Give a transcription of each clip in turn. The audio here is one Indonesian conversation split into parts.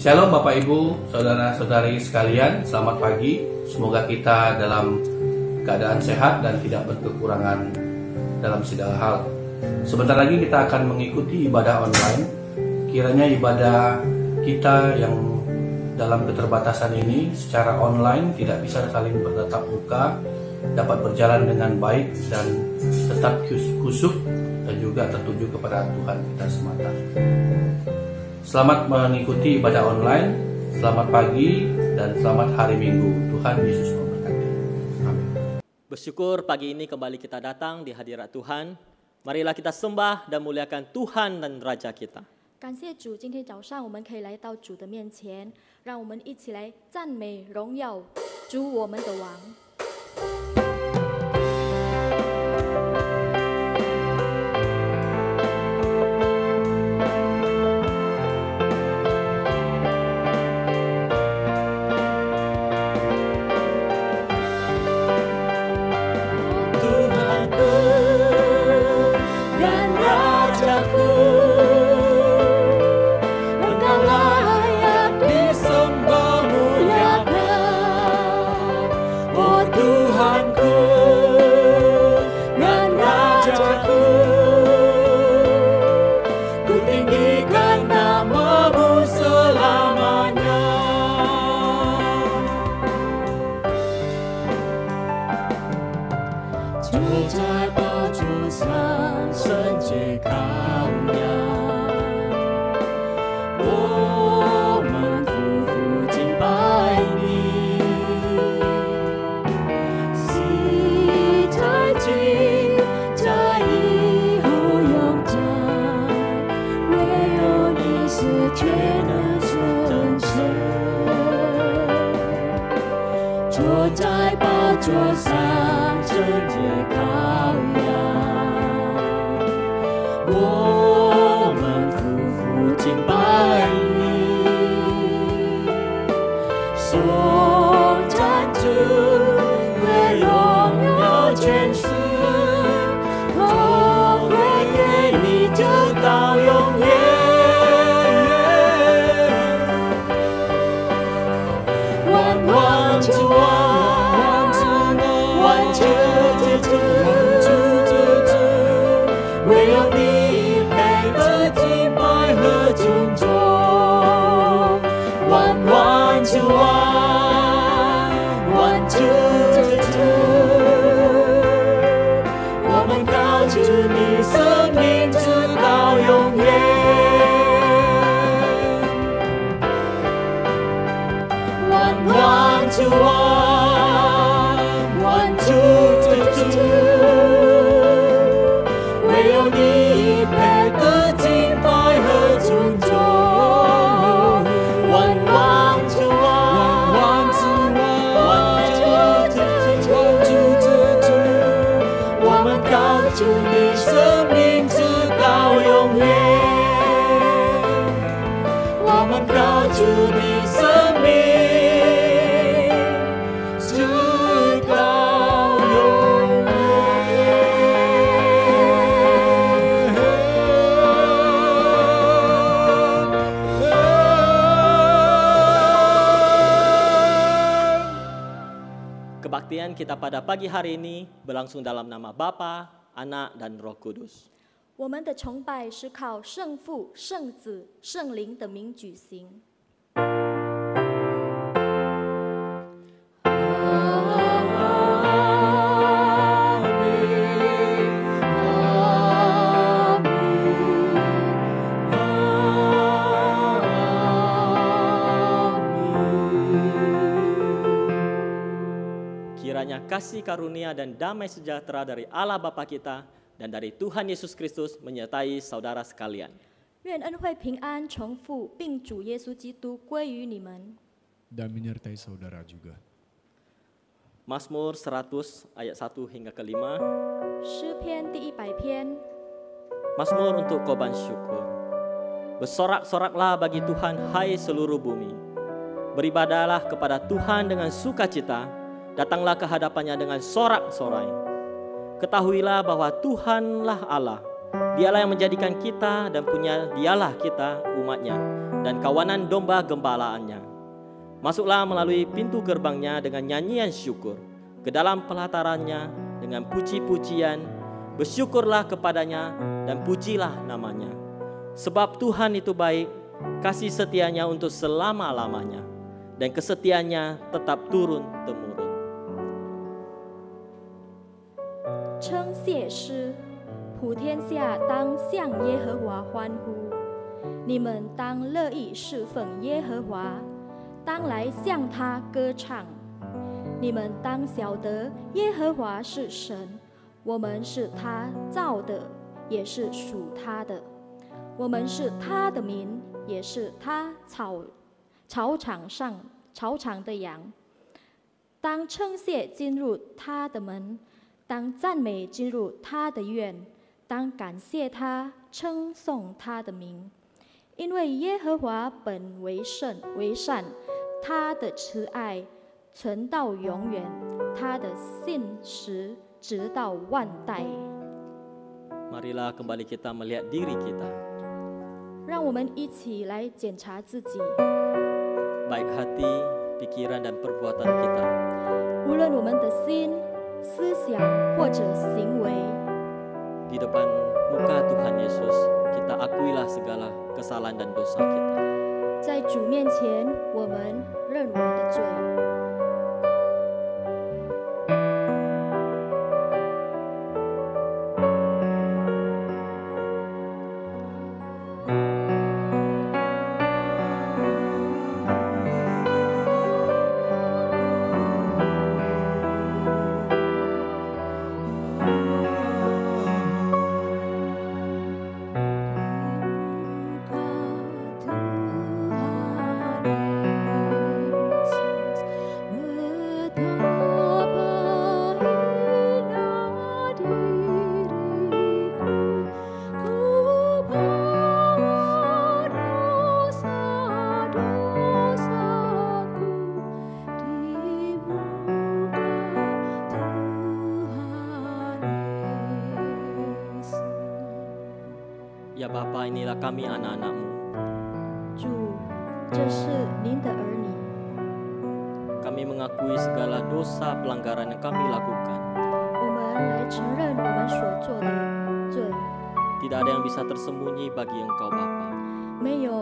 Shalom Bapak Ibu, Saudara-saudari sekalian, selamat pagi. Semoga kita dalam keadaan sehat dan tidak berkekurangan dalam segala hal. Sebentar lagi kita akan mengikuti ibadah online. Kiranya ibadah kita yang dalam keterbatasan ini secara online tidak bisa saling bertatap muka, dapat berjalan dengan baik dan tetap khusyuk dan juga tertuju kepada Tuhan kita semata. Selamat mengikuti ibadah online, selamat pagi dan selamat hari Minggu. Tuhan Yesus memberkati. Amin. Bersyukur pagi ini kembali kita datang di hadirat Tuhan. Marilah kita sembah dan muliakan Tuhan dan Raja kita. 感谢主，今天早上我们可以来到主的面前，让我们一起来赞美荣耀主我们的王。 Kebaktian kita pada pagi hari ini berlangsung dalam nama Bapa, Anak, dan Roh Kudus. 我们的崇拜是靠圣父、圣子、圣灵的名举行。 Kiranya kasih karunia dan damai sejahtera dari Allah Bapa kita dan dari Tuhan Yesus Kristus menyertai saudara sekalian. 愿恩惠平安从父并主耶稣基督归于你们。 Dan menyertai saudara juga. Mazmur 100 ayat 1 hingga ke 5. 诗篇第100篇。 Mazmur untuk korban syukur. Bersorak-soraklah bagi Tuhan, hai seluruh bumi. Beribadahlah kepada Tuhan dengan sukacita. Datanglah ke hadapannya dengan sorak-sorai. Ketahuilah bahwa Tuhanlah Allah. Dialah yang menjadikan kita dan punya dialah kita umatnya dan kawanan domba gembalaannya. Masuklah melalui pintu gerbangnya dengan nyanyian syukur, ke dalam pelatarannya dengan puji-pujian. Bersyukurlah kepadanya dan pujilah namanya. Sebab Tuhan itu baik, kasih setianya untuk selama-lamanya, dan kesetiaannya tetap turun-temurun. 称谢诗，普天下当向耶和华欢呼。你们当乐意侍奉耶和华，当来向他歌唱。你们当晓得耶和华是神，我们是他造的，也是属他的。我们是他的民，也是他草场的羊。当称谢进入他的门，当赞美进入他的院，当感谢他，称颂他的名。因为耶和华本为善，他的慈爱存到永远，他的信实直到万代。 Marilah kembali kita melihat diri kita, 让我们一起来检查自己， baik hati, pikiran dan perbuatan kita. 无论我们的心、思想或者行为， Di depan muka Tuhan Yesus, kita akuilah segala kesalahan dan dosa kita. 在主面前，我们认我们的罪。 Ya Bapa, inilah kami anak-anak-Mu. 主，这是您的儿女， Kami mengakui segala dosa pelanggaran yang kami lakukan. 我们来承认我们所做的罪， Tidak ada yang bisa tersembunyi bagi Engkau Bapa. 没有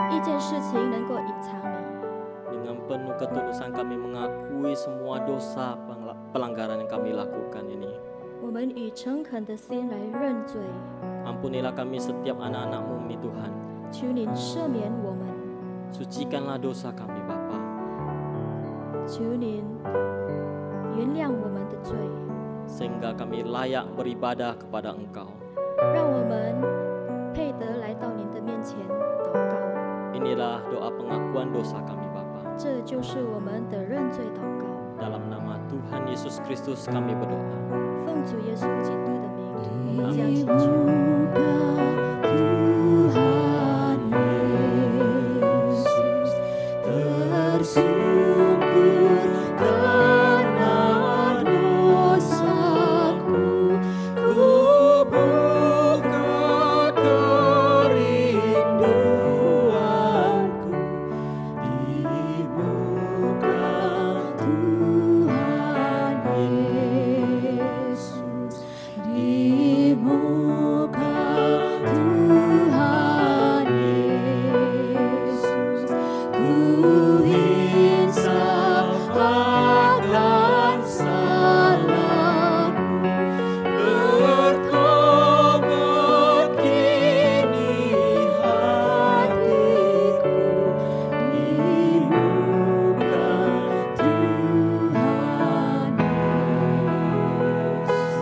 一件事情能够隐藏你。 Dengan penuh ketulusan kami mengakui semua dosa pelanggaran yang kami lakukan ini. 我们以诚恳的心来认罪， Ampunilah kami setiap anak-anak-Mu ini Tuhan. 求您赦免我们， Sucikanlah dosa kami Bapa. 求您原谅我们的罪， Sehingga kami layak beribadah kepada Engkau. 让我们配得来到您的面前祷告。 Inilah doa pengakuan dosa kami Bapa. 这就是我们的认罪祷告。 Dalam nama Tuhan Yesus Kristus kami berdoa. 奉主耶稣基督的名，我们将祈求。 Tuhan Yesus tersungkur karena dosaku, ku buka kerinduanku di muka Tuhan Yesus, di muka Tuhan Yesus, ku insaf akan salahku, bertobat kini hatiku di muka Tuhan Yesus.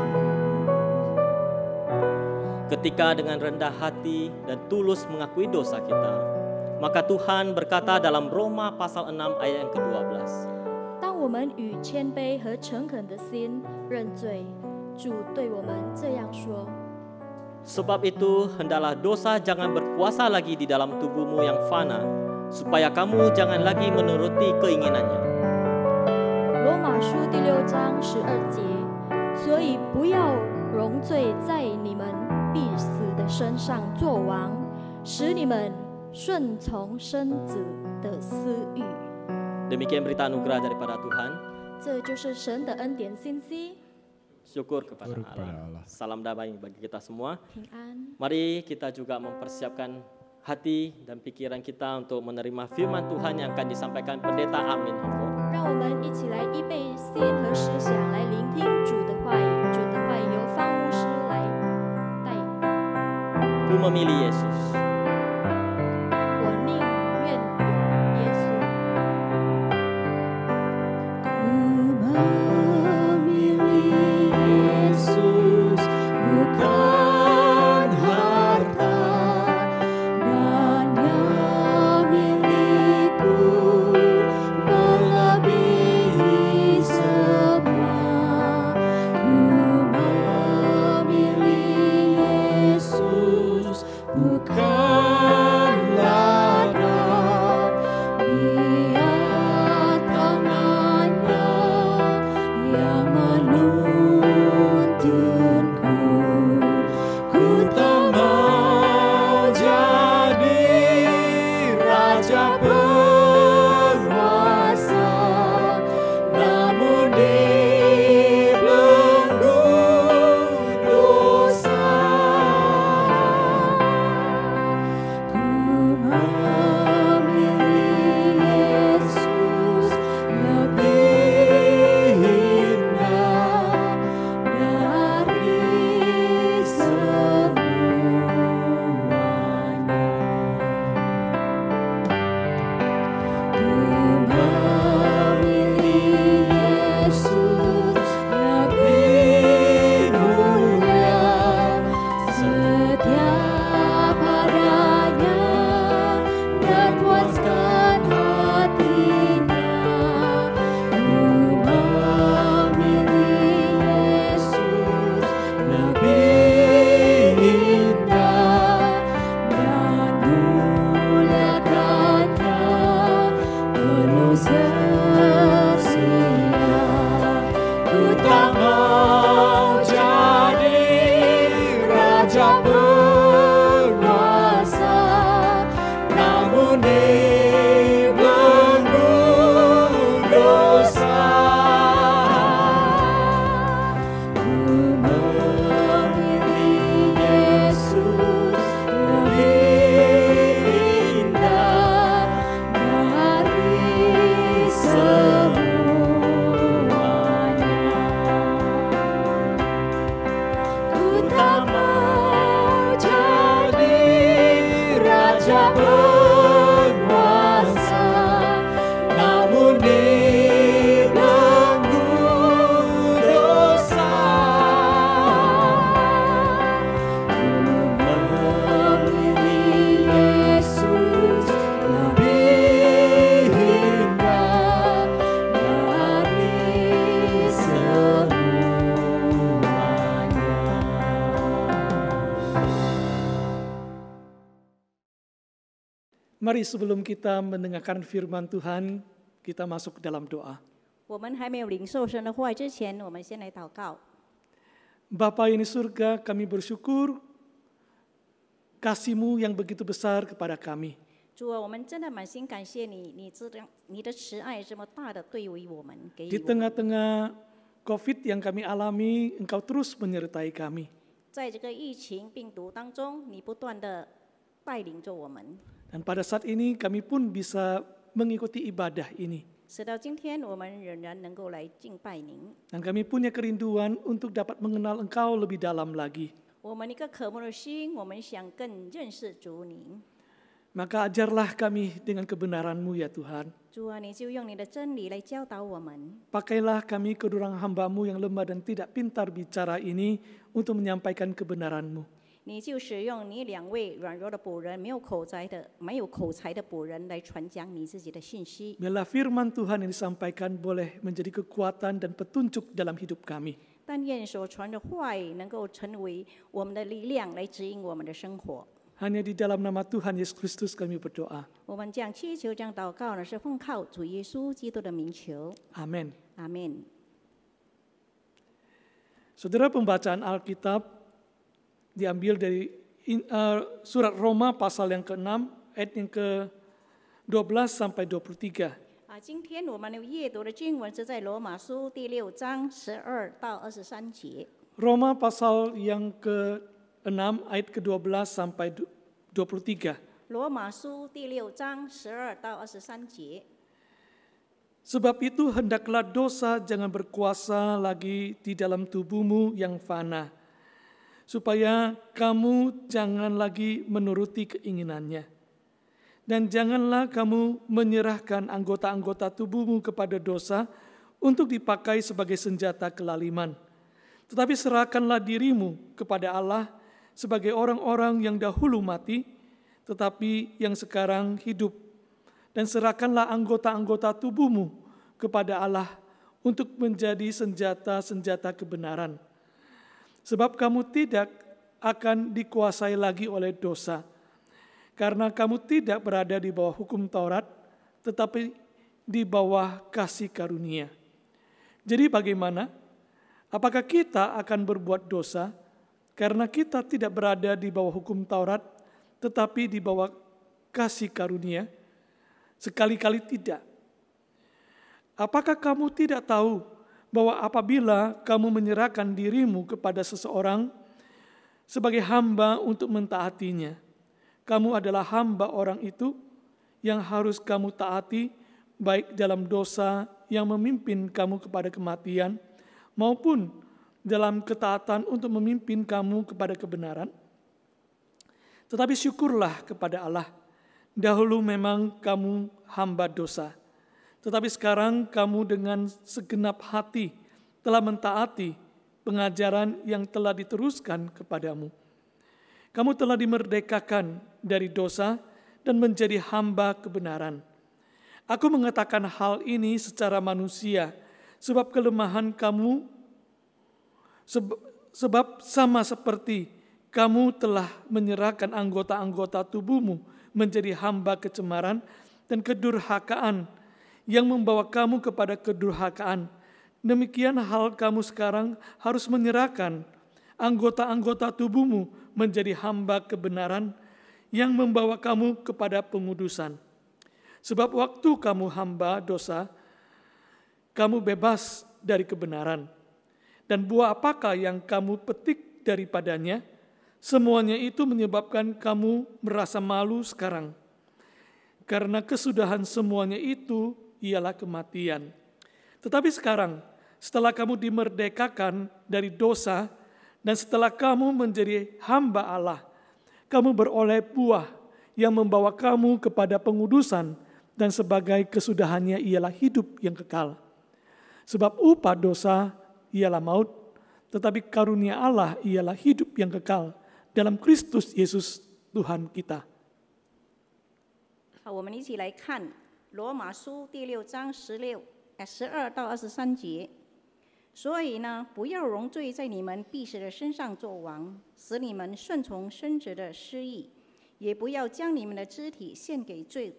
Ketika dengan rendah hati dan tulus mengakui dosa kita, maka Tuhan berkata dalam Roma pasal 6 ayat yang ke-12. 当我们与谦卑和诚恳的心认罪，主对我们这样说： Sebab itu hendaklah dosa jangan berkuasa lagi di dalam tubuhmu yang fana, supaya kamu jangan lagi menuruti keinginannya. 罗马书第6章12节，所以不要容罪在你们必死的身上作王，使你们顺从生子的私欲。 Demikian berita anugerah daripada Tuhan. 这就是神的恩典信息， Syukur kepada Syukur kepada Allah. Allah. Salam damai bagi kita semua. 平安。 Mari kita juga mempersiapkan hati dan pikiran kita untuk menerima firman Tuhan yang akan disampaikan pendeta Amin Hongko. 让我们一起来预备心和思想，来聆听主的话语。主的话语由方牧师来带。 Ku memilih Yesus. 我宁愿有耶稣。 Memilih Yesus bukan harta dan yang milikku melebihi semua. Ku memilih Yesus bukan ladang, biar tangannya yang menuntunku. Ku tak mau jadi raja penguasa, namun dibelenggu dosa. Ku memilih Yesus lebih indah dari semuanya. Ku memilih Yesus lebih mulia, setia padanya dan puaskan hatinya. Ku memilih Yesus lebih indah dan muliakannya penuh sesia. Ku tak mau jadi raja penguasa, namun dibelenggu dosa. Ku memilih Yesus lebih indah dari semuanya. Ku tak mau jadi raja penguasa, namun dibelenggu dosa. Ku memilih Yesus lebih indah dari semuanya. Mari sebelum kita mendengarkan firman Tuhan, kita masuk ke dalam doa. 我们还没有领受神的话语之前，我们先来祷告。 Bapa yang di surga, kami bersyukur kasih-Mu yang begitu besar kepada kami. 主啊，我们真的满心感谢你，你的慈爱这么大的对于我们，给 Di 予我们。 tengah-tengah COVID yang kami alami, Engkau terus menyertai kami. 在这个疫情病毒当中，你不断的带领着我们， Dan pada saat ini kami pun bisa mengikuti ibadah ini. 使到今天我们仍然能够来敬拜您。 Dan kami punya kerinduan untuk dapat mengenal Engkau lebih dalam lagi. 我们一个渴慕的心，我们想更认识主您。 Maka ajarlah kami dengan kebenaran-Mu ya Tuhan. 主啊，你就用你的真理来教导我们。 Pakailah kami kedurang hamba-Mu yang lemah dan tidak pintar bicara ini untuk menyampaikan kebenaran-Mu. 你就使用你两位软弱的仆人，没有口才的仆人来传讲你自己的信息。 Biarlah firman Tuhan yang disampaikan boleh menjadi kekuatan dan petunjuk dalam hidup kami. 但愿所传的话语能够成为我们的力量，来指引我们的生活。 Hanya di dalam nama Tuhan Yesus Kristus kami berdoa. 我们这样祈求、这样祷告呢，是奉靠主耶稣基督的名求。 Amin. 阿门。 Saudara, pembacaan Alkitab diambil dari surat Roma pasal yang ke-6 ayat yang ke-12 sampai 23. 今天我们阅读的经文是在罗马书第6章12到23节。 Roma pasal yang ke-6 ayat ke-12 sampai 23. 罗马书第6章12到23节。 Sebab itu hendaklah dosa jangan berkuasa lagi di dalam tubuhmu yang fana, supaya kamu jangan lagi menuruti keinginannya. Dan janganlah kamu menyerahkan anggota-anggota tubuhmu kepada dosa untuk dipakai sebagai senjata kelaliman. Tetapi serahkanlah dirimu kepada Allah sebagai orang-orang yang dahulu mati, tetapi yang sekarang hidup. Dan serahkanlah anggota-anggota tubuhmu kepada Allah untuk menjadi senjata-senjata kebenaran. Sebab kamu tidak akan dikuasai lagi oleh dosa, karena kamu tidak berada di bawah hukum Taurat, tetapi di bawah kasih karunia. Jadi bagaimana? Apakah kita akan berbuat dosa karena kita tidak berada di bawah hukum Taurat, tetapi di bawah kasih karunia? Sekali-kali tidak. Apakah kamu tidak tahu bahwa apabila kamu menyerahkan dirimu kepada seseorang sebagai hamba untuk mentaatinya, kamu adalah hamba orang itu yang harus kamu taati, baik dalam dosa yang memimpin kamu kepada kematian, maupun dalam ketaatan untuk memimpin kamu kepada kebenaran? Tetapi syukurlah kepada Allah, dahulu memang kamu hamba dosa, tetapi sekarang kamu dengan segenap hati telah mentaati pengajaran yang telah diteruskan kepadamu. Kamu telah dimerdekakan dari dosa dan menjadi hamba kebenaran. Aku mengatakan hal ini secara manusia, sebab kelemahan kamu, sebab sama seperti kamu telah menyerahkan anggota-anggota tubuhmu menjadi hamba kecemaran dan kedurhakaan yang membawa kamu kepada kedurhakaan. Demikian hal kamu sekarang harus menyerahkan anggota-anggota tubuhmu menjadi hamba kebenaran yang membawa kamu kepada pengudusan. Sebab waktu kamu hamba dosa, kamu bebas dari kebenaran. Dan buah apakah yang kamu petik daripadanya? Semuanya itu menyebabkan kamu merasa malu sekarang. Karena kesudahan semuanya itu ialah kematian. Tetapi sekarang, setelah kamu dimerdekakan dari dosa, dan setelah kamu menjadi hamba Allah, kamu beroleh buah yang membawa kamu kepada pengudusan, dan sebagai kesudahannya ialah hidup yang kekal. Sebab upah dosa ialah maut, tetapi karunia Allah ialah hidup yang kekal dalam Kristus Yesus Tuhan kita. 好，我们一起来看罗马书第6章12到23节。所以呢，不要容罪在你们必死的身上作王，使你们顺从生殖的私意；也不要将你们的肢体献给罪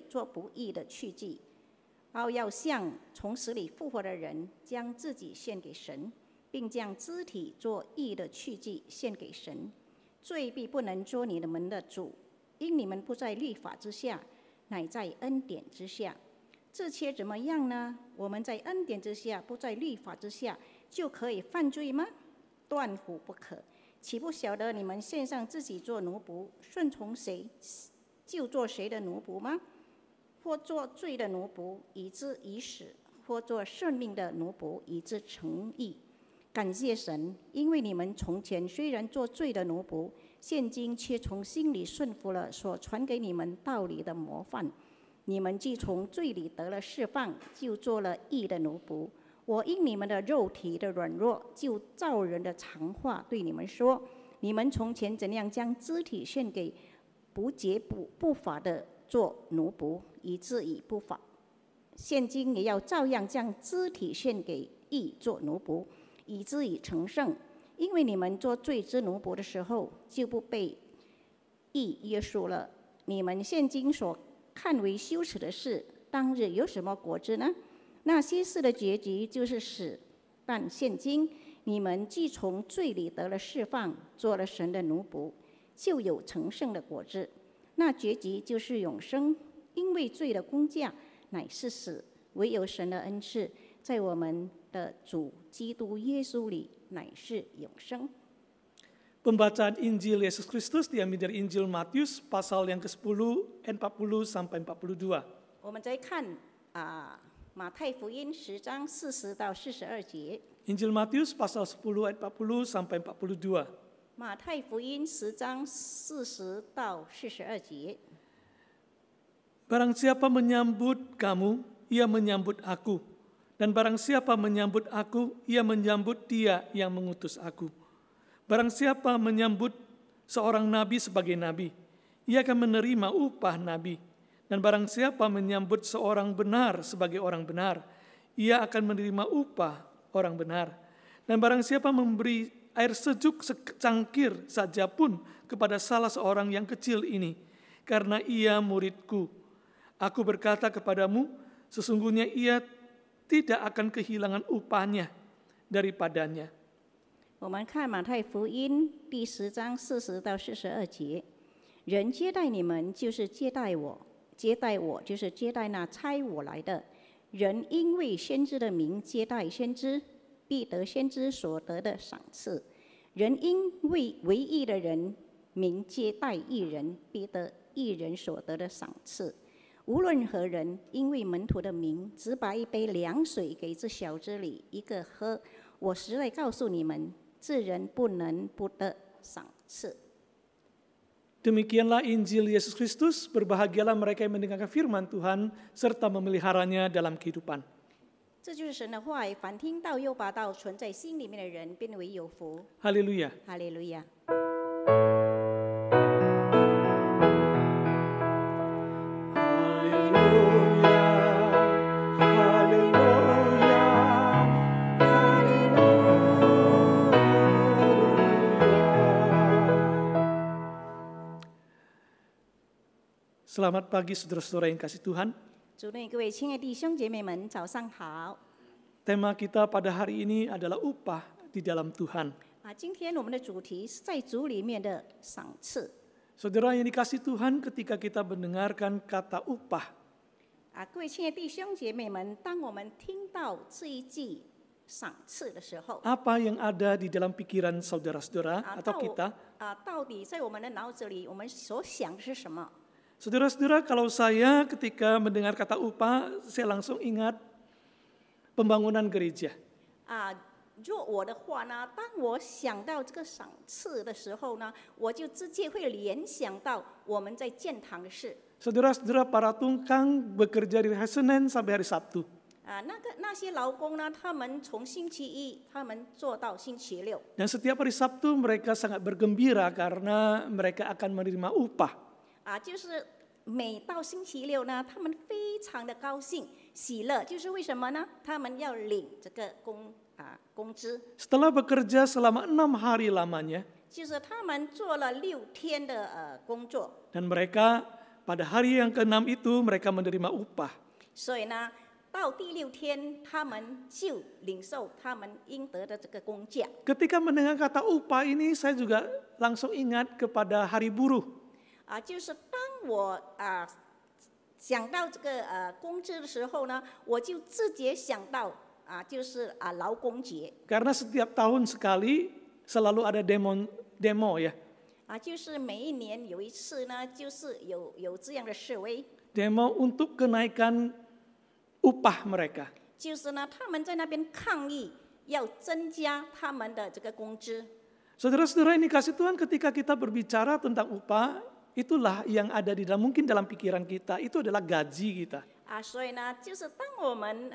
做不义的器具，要像从死里复活的人，将自己献给神，并将肢体做义的器具献给神。罪必不能做你们的主，因你们不在律法之下，乃在恩典之下。这些怎么样呢？我们在恩典之下，不在律法之下，就可以犯罪吗？断乎不可！岂不晓得你们献上自己做奴仆，顺从谁，就做谁的奴仆吗？或做罪的奴仆，以致已死；或做生命的奴仆，以致成义。感谢神，因为你们从前虽然做罪的奴仆，现今却从心里顺服了所传给你们道理的模范。你们既从罪里得了释放，就做了义的奴仆。我因你们的肉体的软弱，就照人的常话对你们说：你们从前怎样将肢体献给不洁不法的做奴仆，以致以不法；现今也要照样将肢体献给义做奴仆，以致以成圣。因为你们做罪之奴仆的时候，就不被义约束了。你们现今所看为羞耻的事，当日有什么果子呢？那些事的结局就是死。但现今你们既从罪里得了释放，做了神的奴仆，就有成圣的果子。那结局就是永生，因为罪的工价乃是死，唯有神的恩赐，在我们的主基督耶稣里乃是永生。 Pembacaan Injil Yesus Kristus diambil dari Injil Matius pasal yang ke-10 ayat 40 sampai 42. 我们再看马太福音10章40到42节。 Injil Matius pasal 10 ayat 40 sampai 42. 马太福音10章40到42节。 Barang siapa menyambut kamu, ia menyambut aku. Dan barang siapa menyambut aku, ia menyambut dia yang mengutus aku. Barang siapa menyambut seorang nabi sebagai nabi, ia akan menerima upah nabi. Dan barang siapa menyambut seorang benar sebagai orang benar, ia akan menerima upah orang benar. Dan barang siapa memberi air sejuk secangkir saja pun kepada salah seorang yang kecil ini, karena ia muridku, aku berkata kepadamu, sesungguhnya ia tidak akan kehilangan upahnya daripadanya. 我们看马太福音第10章40到42节，人接待你们，就是接待我；接待我，就是接待那差我来的。人因为先知的名接待先知，必得先知所得的赏赐；人因为唯义的人名接待义人，必得义人所得的赏赐。无论何人，因为门徒的名，只把一杯凉水给这小子里一个喝，我实在告诉你们，这人不能不得赏赐。 Demikianlah Injil Yesus Kristus, berbahagialah mereka yang mendengarkan firman Tuhan serta memeliharanya dalam kehidupan. 这就是神的话语，凡听到又把道存在心里面的人，变为有福。 Haleluya. 哈利路亚。 Selamat pagi saudara-saudara yang kasih Tuhan. 主内各位亲爱的弟兄姐妹们，早上好。 Tema kita pada hari ini adalah upah di dalam Tuhan. 今天我们的主题是在主里面的赏赐。 Saudara yang dikasih Tuhan, ketika kita mendengarkan kata upah, 各位亲爱的弟兄姐妹们，当我们听到这一句赏赐的时候， apa yang ada di dalam pikiran saudara-saudara atau kita? 到底在我们的脑子里，我们所想的是什么？ Saudara-saudara, kalau saya ketika mendengar kata upah, saya langsung ingat pembangunan gereja. 若我的话呢，当我想到这个赏赐的时候呢，我就直接会联想到我们在建堂的事。 Saudara-saudara, para tungkang bekerja dari hari Senin sampai hari Sabtu. 那些劳工呢，他们从星期一他们做到星期六。 Dan setiap hari Sabtu mereka sangat bergembira karena mereka akan menerima upah. 就是每到星期六呢，他们非常的高兴喜乐，就是为什么呢？他们要领这个工资。 Setelah bekerja selama 6 hari lamanya, 就是他们做了6天的工作。 dan mereka pada hari yang ke-6 itu mereka menerima upah. 所以呢，到第6天，他们就领受他们应得的这个工价。 Ketika mendengar kata upah ini, saya juga langsung ingat kepada hari buruh. 就是当我想到这个工资的时候呢，我就直接想到就是劳工节。 Karena setiap tahun sekali selalu ada demo ya. 就是每一年有一次呢，就是有这样的示威。 Demo untuk kenaikan upah mereka. 就是呢，他们在那边抗议，要增加他们的这个工资。 Saudara-saudara ini kasih Tuhan, ketika kita berbicara tentang upah, itulah yang ada di dalam mungkin dalam pikiran kita, itu adalah gaji kita. 所以呢，就是当我们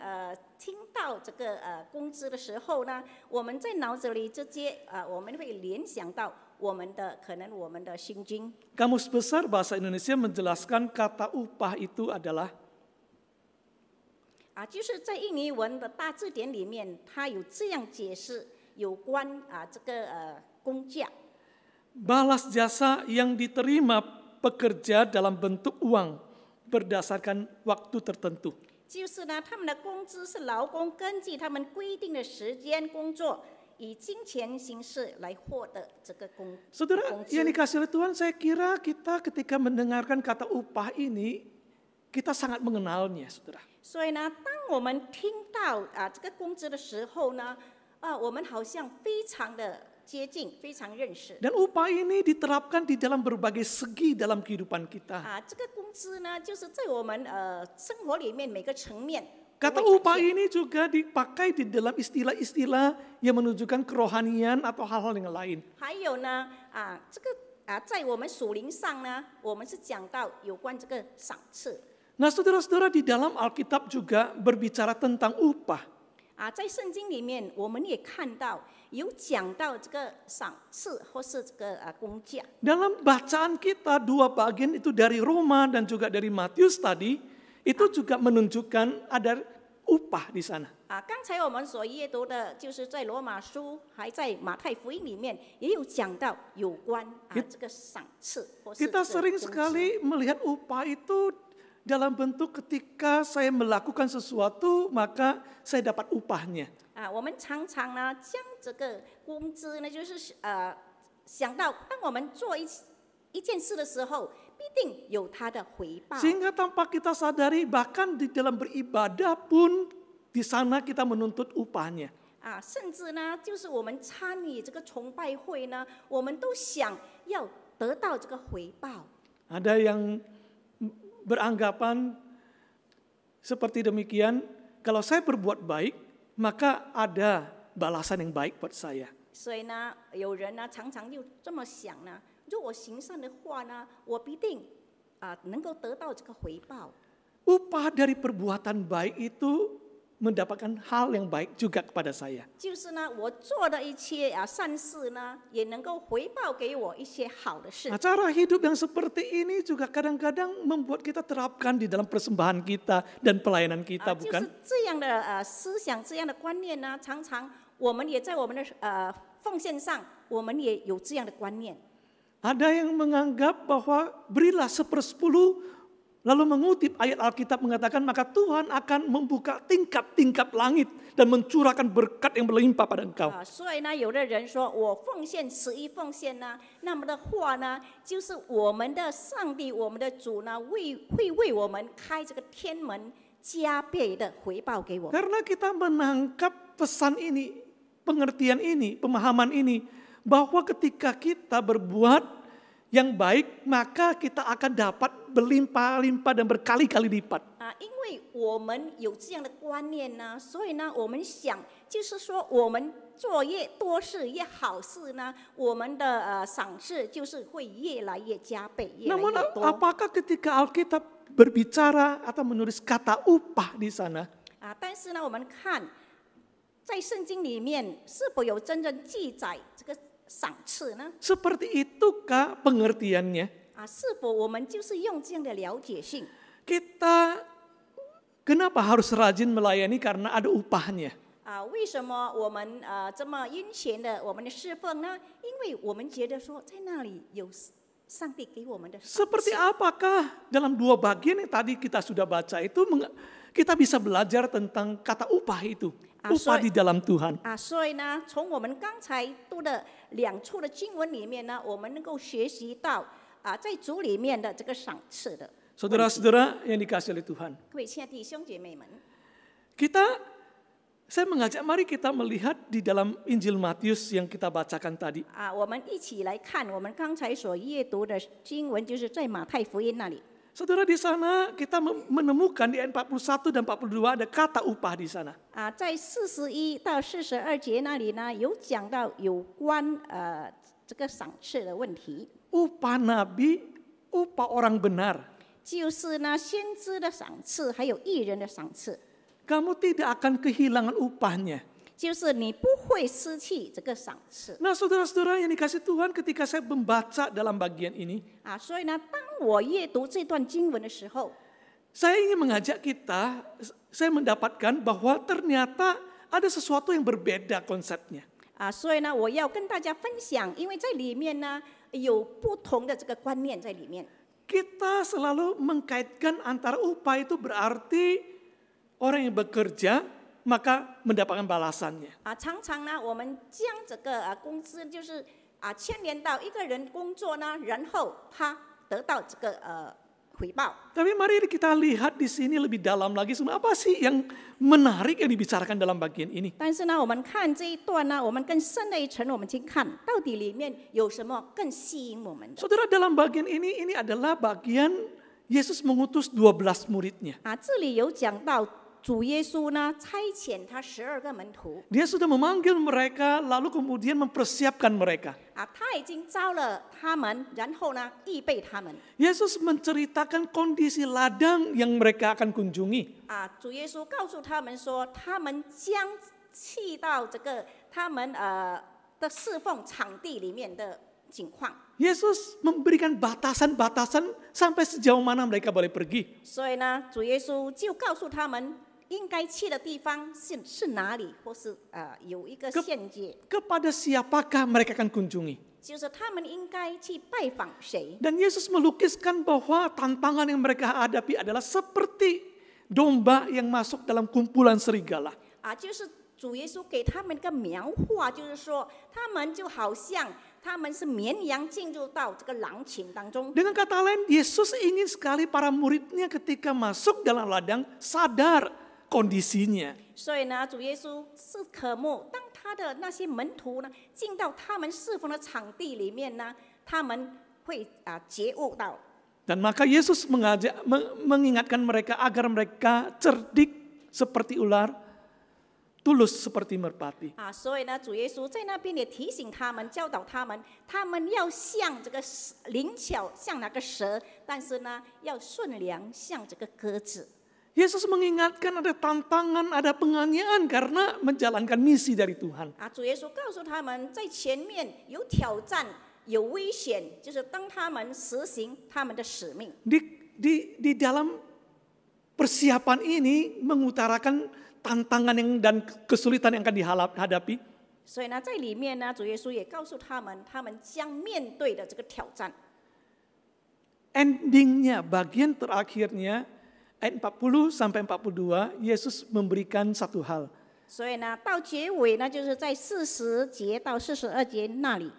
听到这个工资的时候呢，我们在脑子里直接我们会联想到我们的薪金。 Kamus Besar Bahasa Indonesia menjelaskan kata upah itu adalah 就是在印尼文的大字典里面，它有这样解释有关这个工价。 balas jasa yang diterima pekerja dalam bentuk uang berdasarkan waktu tertentu. 就是呢，他们的工资是劳工根据他们规定的时间工作，以金钱形式来获得这个工 Saudara 工资 yang。dikasih oleh Tuhan, saya kira kita ketika mendengarkan kata upah ini, kita sangat mengenalnya, saudara. 所以呢，当我们听到这个工资的时候呢，我们好像非常的接近，非常认识。 Dan upah ini diterapkan di dalam berbagai segi dalam kehidupan kita. 这个工资呢，就是在我们生活里面每个层面。 Kata upah ini juga dipakai di dalam istilah-istilah yang menunjukkan kerohanian atau hal-hal yang lain. 还有呢，这个在我们属灵上呢，我们是讲到有关这个赏赐。 Nah, saudara-saudara, di dalam Alkitab juga berbicara tentang upah. 在圣经里面，我们也看到有讲到这个赏赐或是这个工价。 Dalam bacaan kita dua bagian itu dari Roma dan juga dari Matius tadi, itu juga menunjukkan ada upah di sana. 刚才我们所阅读的，就是在罗马书，还在马太福音里面也有讲到有关这个赏赐或是这个 Kita sering 工资。 sekali melihat upah itu dalam bentuk ketika saya melakukan sesuatu, maka saya dapat upahnya. 我们常常呢将这个工资呢，就是想到当我们做一件事的时候，必定有它的回报。 Sehingga tanpa kita sadari, bahkan di dalam beribadah pun di sana kita menuntut upahnya. 甚至呢，就是我们参与这个崇拜会呢，我们都想要得到这个回报。 Ada yang beranggapan seperti demikian, kalau saya berbuat baik, maka ada balasan yang baik buat saya. 所以呢，有人呢常常就这么想呢，如果行善的话呢，我必定能够得到这个回报。 Upah dari perbuatan baik itu mendapatkan hal yang baik juga kepada saya. 就是呢，我做的一切善事呢，也能够回报给我一些好的事。 Nah, cara hidup yang seperti ini juga kadang-kadang membuat kita terapkan di dalam persembahan kita dan pelayanan kita, 就 bukan? 是这样的思想、这样的观念呢，常常我们也在我们的奉献上，我们也有这样的观念。 Ada yang menganggap bahwa berilah 1/10, lalu mengutip ayat Alkitab mengatakan maka Tuhan akan membuka tingkap-tingkap langit dan mencurahkan berkat yang berlimpah pada engkau. 所以呢，有的人说我奉献11奉献呢，那么的话呢，就是我们的上帝、我们的主呢，会为我们开这个天门，加倍的回报给我们。 Karena kita menangkap pesan ini, pengertian ini, pemahaman ini, bahwa ketika kita berbuat yang baik, maka kita akan dapat berlimpah-limpah dan berkali-kali lipat. 因为我们有这样的观念呢，所以呢，我们想就是说，我们做越多事越好事呢，我们的赏赐就是会越来越加倍，越来 Namun 越多。 apakah ketika Alkitab berbicara atau menulis kata upah di sana, 但是呢，我们看在圣经里面是否有真正记载这个赏赐呢？ seperti itukah pengertiannya? 是否我们就是用这样的了解性？ Kita kenapa harus rajin melayani karena ada upahnya? 为什么我们这么殷勤的我们的侍奉呢？因为我们觉得说在那里有上帝给我们的赏 Seperti 赐。 apakah dalam dua bagian yang tadi kita sudah baca itu kita bisa belajar tentang kata upah itu, upah di dalam Tuhan. 所以呢，从我们刚才读的2处的经文里面呢，我们能够学习到在主里面的这个赏赐的。 Saudara-saudara yang dikasihi oleh Tuhan, 各位亲爱的弟兄姐妹们， saya mengajak mari kita melihat di dalam Injil Matius yang kita bacakan tadi. 我们一起来看我们刚才所阅读的经文，就是在马太福音那里。 Saudara, di sana kita menemukan di ayat 41 dan 42 ada kata upah di sana. 在41到42节那里呢，有讲到有关这个赏赐的问题， Upah nabi, upah orang benar. 就是呢先知的赏赐，还有义人的赏赐， Kamu tidak akan kehilangan upahnya. 就是你不会失去这个赏赐。 Nah, saudara-saudara yang dikasih Tuhan, ketika saya membaca dalam bagian ini, 所以呢，当我阅读这段经文的时候， saya ingin mengajak kita, saya mendapatkan bahwa ternyata ada sesuatu yang berbeda konsepnya. 所以呢，我要跟大家分享，因为在里面呢有不同的这个观念在里面。 Kita selalu mengkaitkan antara upah itu berarti orang yang bekerja maka mendapatkan balasannya. 常常呢，我们将这个工资就是牵连到一个人工作呢，然后他得到这个回报。 Tapi mari kita lihat di sini lebih dalam lagi, apa sih yang menarik yang dibicarakan dalam bagian ini. 但是呢，我们看这一段呢，我们更深的一层，我们去看到底里面有什么更吸引我们的。 Saudara, dalam bagian ini adalah bagian Yesus mengutus 12 muridnya. 这里有讲到主耶稣呢差遣他12个门徒， Dia sudah memanggil mereka lalu kemudian mempersiapkan mereka. 他已经招了他们，然后呢预备他们。 Yesus menceritakan kondisi ladang yang mereka akan kunjungi. 主耶稣告诉他们说，他们将去到这个他们的侍奉场地里面的情况。 Yesus memberikan batasan-batasan sampai sejauh mana mereka boleh pergi. 所以呢，主耶稣就告诉他们应该去的地方是哪里，或是有一个限界， Kepada siapakah mereka akan kunjungi. 就是他们应该去拜访谁。 Dan Yesus melukiskan bahwa tantangan yang mereka hadapi adalah seperti domba yang masuk dalam kumpulan serigala. 就是主耶稣给他们一个描画，就是说他们就好像他们是绵羊进入到这个狼群当中。 Dengan kata lain, Yesus ingin sekali para muridnya ketika masuk dalam ladang sadar kondisinya. 所以呢，主耶稣是渴慕当他的那些门徒呢进到他们侍奉的场地里面呢，他们会觉悟到。 Dan maka Yesus mengingatkan mereka agar mereka cerdik seperti ular, tulus seperti merpati. 所以呢，主耶稣在那边也提醒他们，教导他们，他们要像这个灵巧，像那个蛇，但是呢，要顺良，像这个鸽子。 Yesus mengingatkan ada tantangan, ada penganiayaan karena menjalankan misi dari Tuhan. 主耶稣告诉他们，在前面有挑战，有危险，就是当他们实行他们的使命。 Di dalam persiapan ini mengutarakan tantangan dan kesulitan yang akan dihadapi. 所以呢，在里面呢，主耶稣也告诉他们，他们将面对的这个挑战。 Endingnya, bagian terakhirnya, ayat 40 sampai 42, Yesus memberikan satu hal. 所以呢，到结尾呢，就是在40节到42节那里。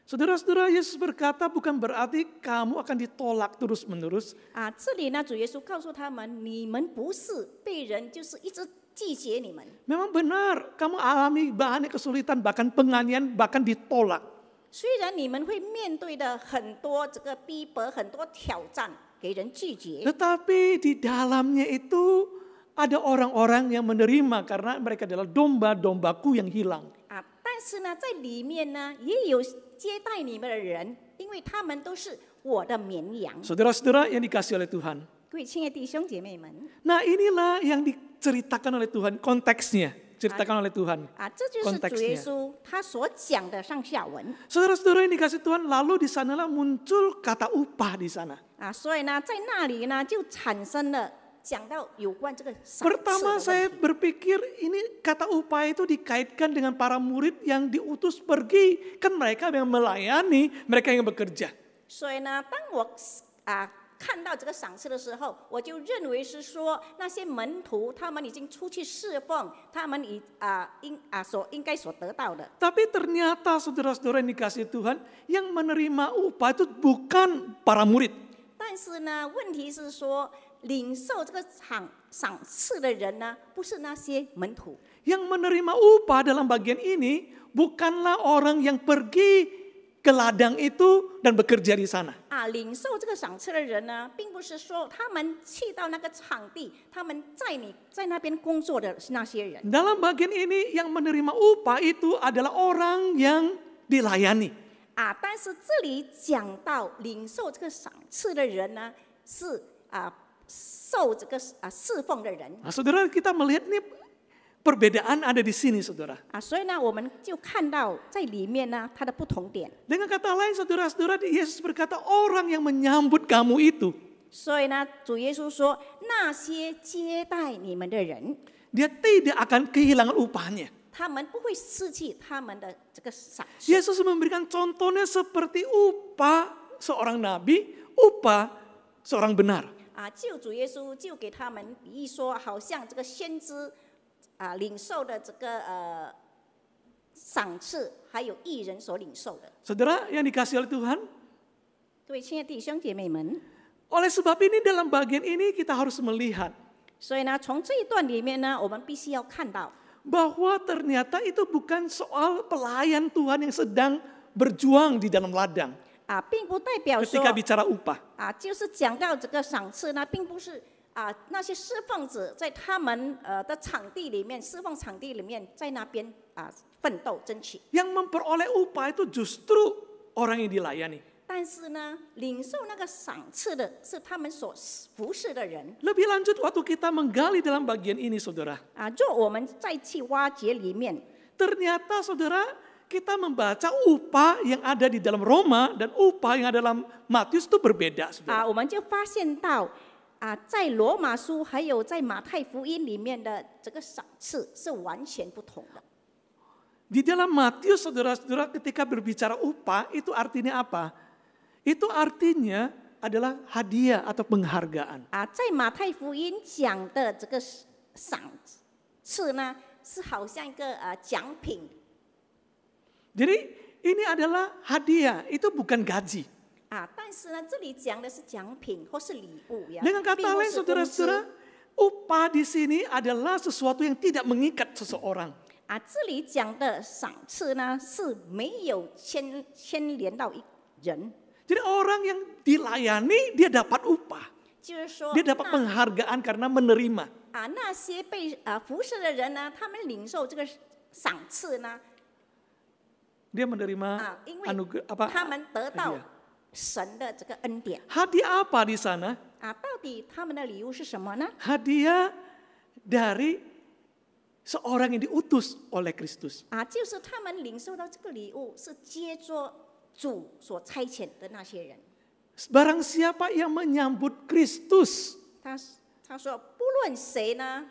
Saudara-saudara, Yesus berkata bukan berarti kamu akan ditolak terus-menerus. 这里呢，主耶稣告诉他们，你们不是被人就是一直拒绝你们。 Memang benar, kamu alami banyak kesulitan, bahkan penganiayaan, bahkan ditolak. 虽然你们会面对的很多这个逼迫，很多挑战，给人拒绝。 Tetapi di dalamnya itu ada orang-orang yang menerima karena mereka adalah domba-dombaku yang hilang. 但是呢，在里面呢，也有接待你们的人，因为他们都是我的绵羊。 Saudara-saudara yang dikasih oleh Tuhan. 各位亲爱的弟兄姐妹们， Nah, inilah yang diceritakan oleh Tuhan, konteksnya. Ceritakan oleh Tuhan. 这就是主耶稣他所讲的上下文。 Saudara-saudara yang dikasih Tuhan, lalu di sanalah muncul kata upah di sana. 所以呢，在那里呢，就产生了讲到有关这个赏赐的 Pertama 问 saya 题。 berpikir ini kata upah itu dikaitkan dengan para murid yang diutus pergi. Kan mereka yang melayani, mereka yang bekerja. 所以呢，当我看到这个赏赐的时候，我就认为是说那些门徒他们已经出去侍奉，他们应该所得到的。 Tapi ternyata saudara-saudara yang dikasih Tuhan, yang menerima upah itu bukan para murid. 但是呢，问题是说领受这个赏赐的人呢，不是那些门徒。 Yang menerima upah dalam bagian ini bukanlah orang yang pergi ke ladang itu dan bekerja di sana. 领受这个赏赐的人呢，并不是说他们去到那个场地，他们在那边工作的是那些人。 Dalam bagian ini yang menerima upah itu adalah orang yang dilayani. 但是这里讲到领受这个赏赐的人呢，是受这个侍奉的人。 Nah, saudara, kita melihat nih perbedaan ada di sini, saudara. 所以呢，我们就看到在里面呢，它的不同点。 Dengan kata lain, saudara-saudara, Yesus berkata orang yang menyambut kamu itu, 所以呢，主耶稣说，那些接待你们的人， dia tidak akan kehilangan upahnya. 他们不会失去他们的这个赏赐。 Yesus memberikan contohnya seperti upah seorang nabi, upah seorang benar. 救主耶稣就给他们比喻说，好像这个先知领受的这个赏赐，还有义人所领受的。 Saudara yang dikasihi oleh Tuhan, 各位亲爱的弟兄姐妹们， oleh sebab ini dalam bagian ini kita harus melihat 所以呢，从这一段里面呢，我们必须要看到， bahwa ternyata itu bukan soal pelayan Tuhan yang sedang berjuang di dalam ladang 并不代表说 ketika bicara upah. 就是讲到这个赏赐呢，并不是那些侍奉者在他们的场地里面，侍奉场地里面，在那边奋斗争取。 Yang memperoleh upah itu justru orang yang dilayani. 但是呢，领受那个赏赐的是他们所服侍的人。 Lebih lanjut waktu kita menggali dalam bagian ini, saudara. 若我们再去挖掘里面， Ternyata saudara kita membaca upah yang ada di dalam Roma dan upah yang ada dalam Matius itu berbeda, saudara. 我们就发现到在罗马书还有在马太福音里面的这个赏赐是完全不同的。 Di dalam Matius, saudara-saudara, ketika berbicara upah itu artinya apa? Itu artinya adalah hadiah atau penghargaan. 在马太福音讲的这个赏赐呢，是好像一个奖品。 Jadi ini adalah hadiah, itu bukan gaji. 但是呢，这里讲的是奖品或是礼物呀， Dengan 并 kata 不 lain, 是工资。 saudara-saudara, upah di sini adalah sesuatu yang tidak mengikat seseorang. 这里讲的赏赐呢，是没有牵连到一人， Jadi orang yang dilayani dia dapat upah. 就是说， Dia dapat penghargaan karena menerima. 那些被服侍的人呢，他们领受这个赏赐呢， Dia menerima 因为 anugerah apa? 他们得到 hadiah. 神的这个恩典。 Hadiah apa di sana? 到底他们的礼物是什么呢？ Hadiah dari seorang yang diutus oleh Kristus. 就是他们领受到这个礼物，是接着主所差遣的那些人。 Barang siapa yang menyambut Kristus 他说，不论谁呢，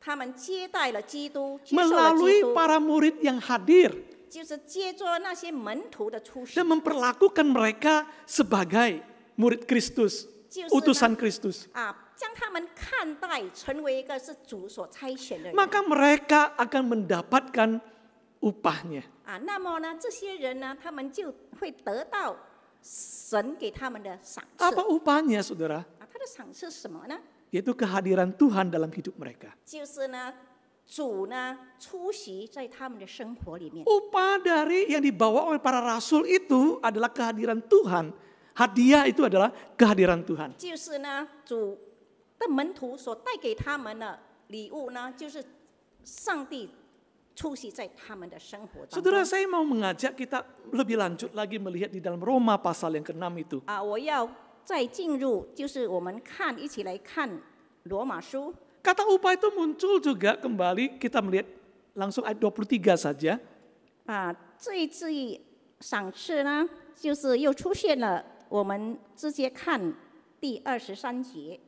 他们接待了基督，接受了基 melalui 督， para murid yang hadir 就是接着那些门徒的出 dan 现， memperlakukan mereka sebagai murid Kristus, 就是 utusan Kristus. 将他们看待成为一个是主所差遣的人。 Maka mereka akan mendapatkan upahnya. 那么呢，这些人呢，他们就会得到神给他们的赏赐。 Apa upahnya, saudara? 他的赏赐是什么呢？ Yaitu kehadiran Tuhan dalam hidup mereka. 就是呢，主呢出席在他们的生活里面。 Upah dari yang dibawa oleh para rasul itu adalah kehadiran Tuhan. Hadiah itu adalah kehadiran Tuhan. 就是呢，主的门徒所带给他们的礼物呢，就是上帝出席在他们的生活当中。 Saudara, saya mau mengajak kita lebih lanjut lagi melihat di dalam Roma pasal yang ke-6 itu. 我要再进入，就是我们一起来看罗马书。 Kata upah itu muncul juga kembali, kita melihat langsung ayat 23 saja. 这一句赏赐呢，就是又出现了，我们直接看第23节。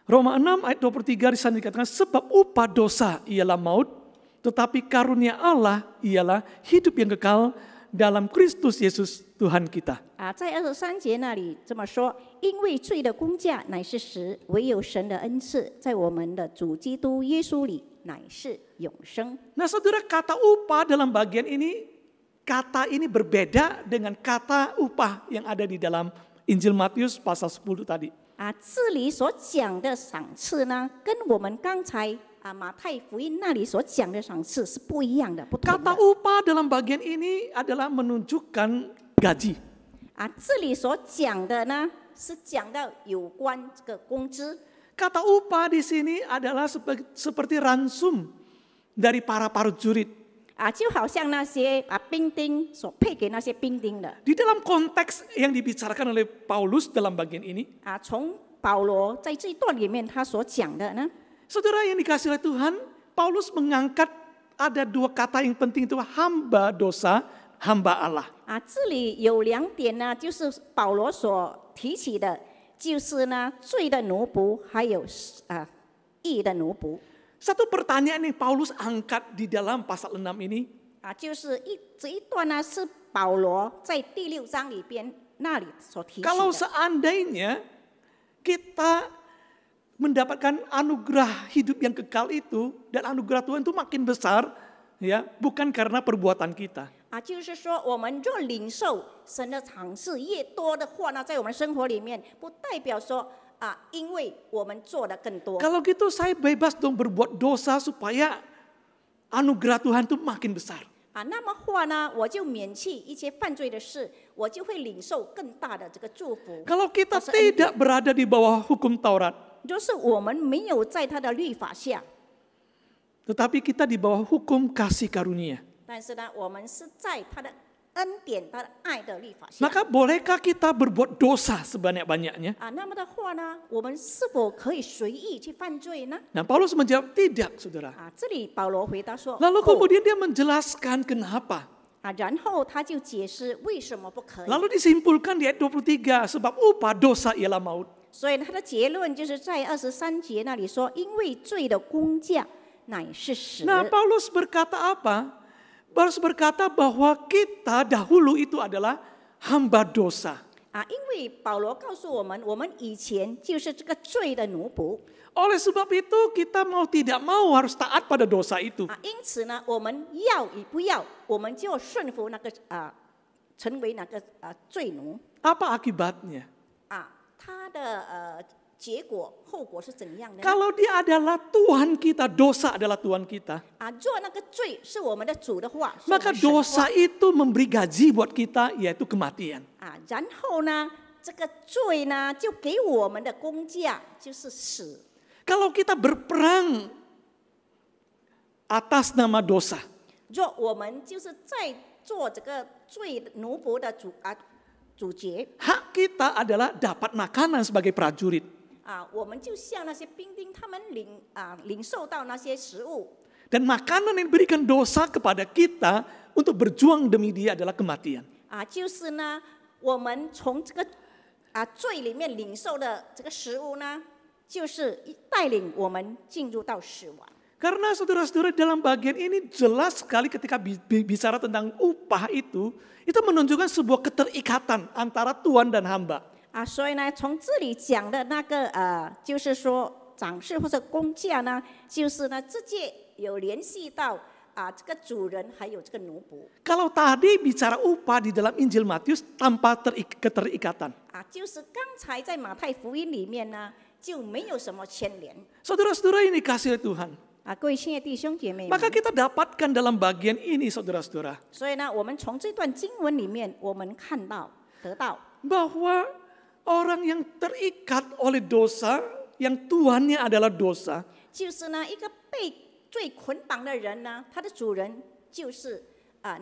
Roma 6 ayat 23 di sana dikatakan, sebab upah dosa ialah maut, tetapi karunia Allah ialah hidup yang kekal dalam Kristus Yesus Tuhan kita. 在23节那里这么说，因为罪的工价乃是死，唯有神的恩赐在我们的主基督耶稣里乃是永生。 Nah saudara, kata upah dalam bagian ini, kata ini berbeda dengan kata upah yang ada di dalam Injil Matius pasal 10 tadi. 这里所讲的赏赐呢，跟我们刚才马太福音那里所讲的赏赐是不一样的，不同 Kata 的。 upah dalam bagian ini adalah menunjukkan gaji. 这里所讲的呢，是讲到有关这个工资。 Kata upah di sini adalah seperti ransum dari para prajurit. 就好像那些兵丁所配给那些兵丁的。 Di dalam konteks yang dibicarakan oleh Paulus dalam bagian ini, 从保罗在这一段里面他所讲的呢， saudara yang dikasihi oleh Tuhan, Paulus mengangkat ada dua kata yang penting, itu hamba dosa, hamba Allah. 这里有两点呢，就是保罗所提起的，就是呢罪的奴仆，还有义的奴仆。 Satu pertanyaan yang Paulus angkat di dalam pasal 6 ini, 就是这一段呢是保罗在第6章里边那里所提起 kalau 的。 seandainya kita mendapatkan anugerah hidup yang kekal itu dan anugerah Tuhan itu makin besar, ya, bukan karena perbuatan kita. 就是说，我们若领受神的赏赐越多的话呢，在我们生活里面，不代表说因为我们做的更多。 Kalau gitu saya bebas dong berbuat dosa supaya anugerah Tuhan itu makin besar. 那么话呢，我就免去一些犯罪的事，我就会领受更大的这个祝福。 Kalau kita tidak berada di bawah hukum Taurat, 就是我们没有在他的律法下， tetapi kita di bawah hukum kasih karunia. 但是呢，我们是在他的恩典、他的爱的律法下。 Maka bolehkah kita berbuat dosa sebanyak-banyaknya? 那么的话呢，我们是否可以随意去犯罪呢？ Nah, Paulus menjawab tidak, saudara. 这里保罗回答说， Lalu kemudian dia menjelaskan kenapa. 然后他就解释为什么不可以。 Lalu disimpulkan di ayat 23, sebab upah dosa ialah maut. 所以他的结论就是在23节那里说，因为罪的工价乃是死。 Nah, Paulus berkata apa? Paulus berkata bahwa kita dahulu itu adalah hamba dosa. 因为保罗告诉我们，我们以前就是这个罪的奴仆。 Oleh sebab itu kita mau tidak mau harus taat pada dosa itu. 因此呢，我们要与不要，我们就要顺服那个成为那个罪奴。 Apa akibatnya? 他的结果后果是怎样的呢？ Kalau dia adalah Tuhan kita, dosa adalah Tuhan kita. 若那个罪是我们的主的话， Maka dosa itu memberi gaji buat kita, yaitu kematian. 然后呢，这个罪呢就给我们的工价就是死。 Kalau kita berperang atas nama dosa, 若我们就是在做这个罪奴仆的主角， hak kita adalah dapat makanan sebagai prajurit. 我们就像那些兵丁，他们领受到那些食物。 Dan makanan yang diberikan dosa kepada kita untuk berjuang demi dia adalah kematian. 就是呢，我们从这个罪里面领受的这个食物呢，就是带领我们进入到死亡。 Karena saudara-saudara dalam bagian ini jelas sekali ketika bicara tentang upah itu menunjukkan sebuah keterikatan antara Tuhan dan hamba. 所以呢，从这里讲的那个就是说长式或者工价呢，就是呢直接有联系到这个主人还有这个奴仆。 Kalau tadi bicara upah di dalam Injil Matius tanpa keterikatan. 就是刚才在马太福音里面呢，就没有什么牵连。 Saudara-saudara ini kasih Tuhan. 各位亲爱的弟兄姐妹们， Maka kita dapatkan dalam bagian ini saudara-saudara. 所以呢，我们从这段经文里面，我们看到得到 bahwa orang yang terikat oleh dosa, yang tuannya adalah dosa, 就是呢，一个被罪捆绑的人呢，他的主人就是